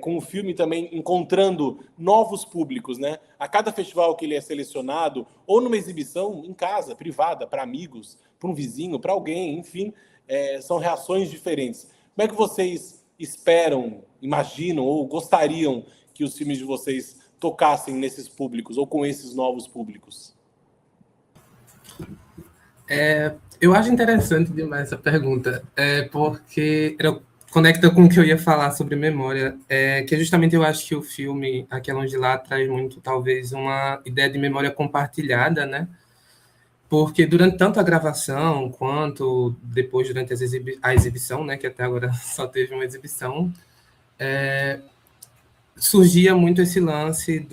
com o filme também encontrando novos públicos, né? A cada festival que ele é selecionado, ou numa exibição em casa, privada, para amigos, para um vizinho, para alguém, enfim, são reações diferentes. Como é que vocês esperam, imaginam ou gostariam que os filmes de vocês tocassem nesses públicos ou com esses novos públicos? Eu acho interessante demais essa pergunta, porque conecta com o que eu ia falar sobre memória, que justamente eu acho que o filme Aquela Onde Lá traz muito, talvez, uma ideia de memória compartilhada, né? Porque durante tanto a gravação, quanto depois durante a exibição, né, que até agora só teve uma exibição, surgia muito esse lance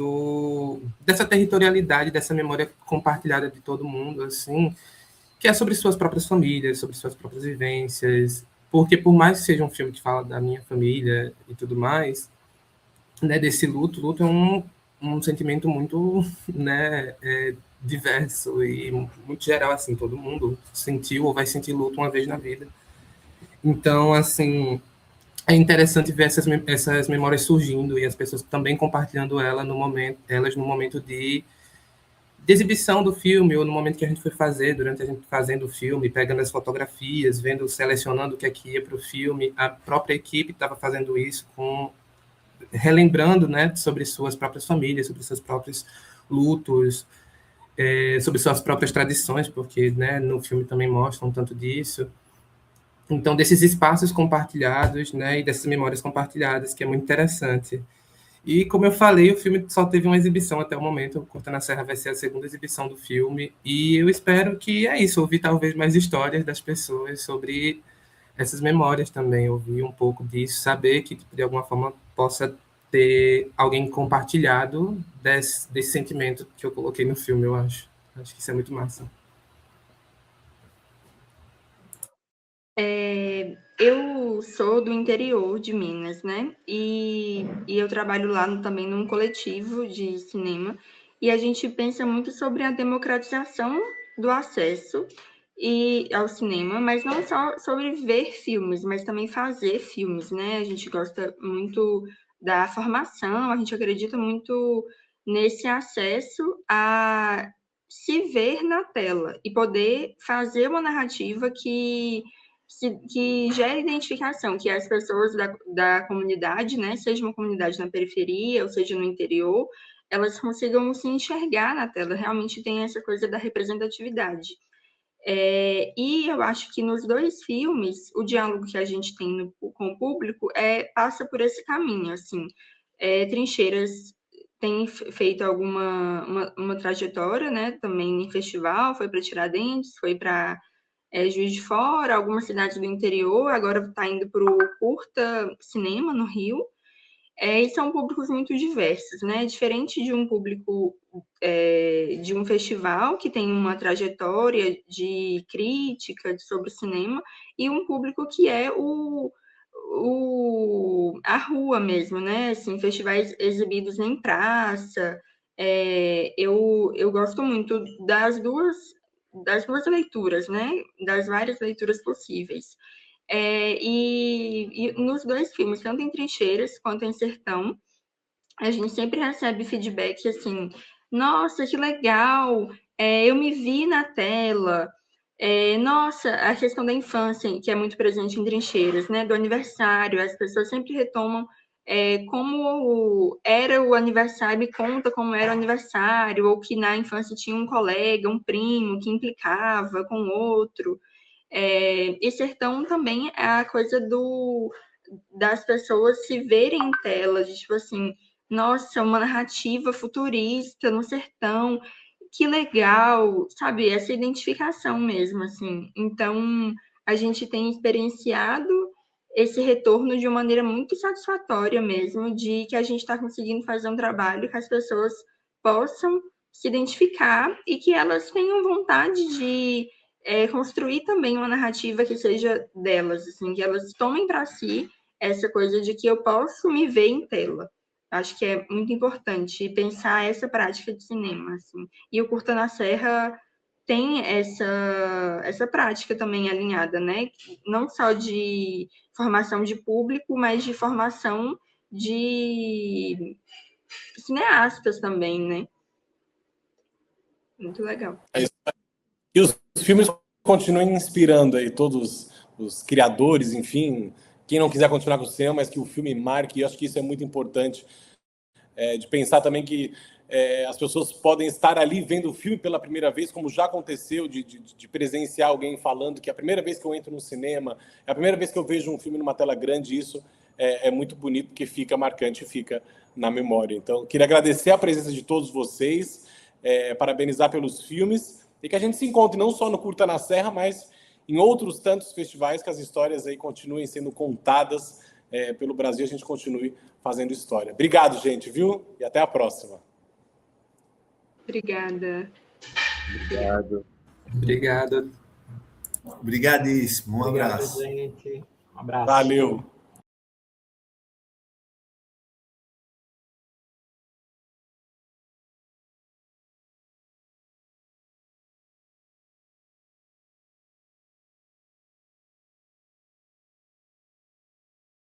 dessa territorialidade, dessa memória compartilhada de todo mundo, assim, que é sobre suas próprias famílias, sobre suas próprias vivências, porque por mais que seja um filme que fala da minha família e tudo mais, né, desse luto é um sentimento muito, né, diverso e muito geral, assim, todo mundo sentiu ou vai sentir luto uma vez na vida. Então, assim, é interessante ver essas memórias surgindo e as pessoas também compartilhando elas no momento de exibição do filme, ou no momento que a gente foi fazer, durante a gente fazendo o filme, pegando as fotografias, selecionando o que é que ia para o filme. A própria equipe estava fazendo isso, relembrando, né, sobre suas próprias famílias, sobre seus próprios lutos, sobre suas próprias tradições, porque, né, no filme também mostra um tanto disso. Então, desses espaços compartilhados, né, e dessas memórias compartilhadas, que é muito interessante. E, como eu falei, o filme só teve uma exibição até o momento. Cortando a Serra vai ser a segunda exibição do filme. E eu espero que é isso, ouvir talvez mais histórias das pessoas sobre essas memórias também, ouvir um pouco disso, saber que, de alguma forma, possa ter alguém compartilhado desse sentimento que eu coloquei no filme, eu acho. Acho que isso é muito massa. Eu sou do interior de Minas, né? E eu trabalho lá também num coletivo de cinema. E a gente pensa muito sobre a democratização do acesso ao cinema, mas não só sobre ver filmes, mas também fazer filmes, né? A gente gosta muito da formação, a gente acredita muito nesse acesso a se ver na tela e poder fazer uma narrativa que gera identificação, que as pessoas da comunidade, né, seja uma comunidade na periferia ou seja no interior, elas consigam se enxergar na tela, realmente tem essa coisa da representatividade. E eu acho que nos dois filmes, o diálogo que a gente tem com o público passa por esse caminho, assim. Trincheiras tem feito uma trajetória, né, também em festival, foi para Tiradentes, foi para Juiz de Fora, algumas cidades do interior, agora está indo para o Curta Cinema, no Rio, e são públicos muito diversos, né? Diferente de um público de um festival que tem uma trajetória de crítica sobre cinema, e um público que é a rua mesmo, né? Assim, festivais exibidos em praça. Eu gosto muito das duas leituras, né? Das várias leituras possíveis. E nos dois filmes, tanto em Trincheiras quanto em Sertão, a gente sempre recebe feedback assim: nossa, que legal, eu me vi na tela. Nossa, a questão da infância, que é muito presente em Trincheiras, né? Do aniversário, as pessoas sempre retomam como era o aniversário, me conta como era o aniversário, ou que na infância tinha um colega, um primo que implicava com outro. E Sertão também é a coisa das pessoas se verem em telas, de, tipo assim, nossa, uma narrativa futurista no sertão, que legal, sabe? Essa identificação mesmo, assim. Então, a gente tem experienciado esse retorno de uma maneira muito satisfatória mesmo, de que a gente está conseguindo fazer um trabalho que as pessoas possam se identificar e que elas tenham vontade de construir também uma narrativa que seja delas, assim, que elas tomem para si essa coisa de que eu posso me ver em tela. Acho que é muito importante pensar essa prática de cinema, assim. E o Curta na Serra tem essa prática também alinhada, né? Não só de formação de público, mas de formação de cineastas também, né? Muito legal. E os filmes continuem inspirando aí todos os criadores, enfim, quem não quiser continuar com o cinema, mas que o filme marque, e eu acho que isso é muito importante, de pensar também que as pessoas podem estar ali vendo o filme pela primeira vez, como já aconteceu, de presenciar alguém falando que é a primeira vez que eu entro no cinema, é a primeira vez que eu vejo um filme numa tela grande. Isso é muito bonito, porque fica marcante, fica na memória. Então, queria agradecer a presença de todos vocês, parabenizar pelos filmes, e que a gente se encontre não só no Curta na Serra, mas em outros tantos festivais, que as histórias aí continuem sendo contadas pelo Brasil, a gente continue fazendo história. Obrigado, gente, viu? E até a próxima. Obrigada. Obrigado. Obrigado. Obrigadíssimo. Um Obrigado, abraço. gente. Um abraço. Valeu.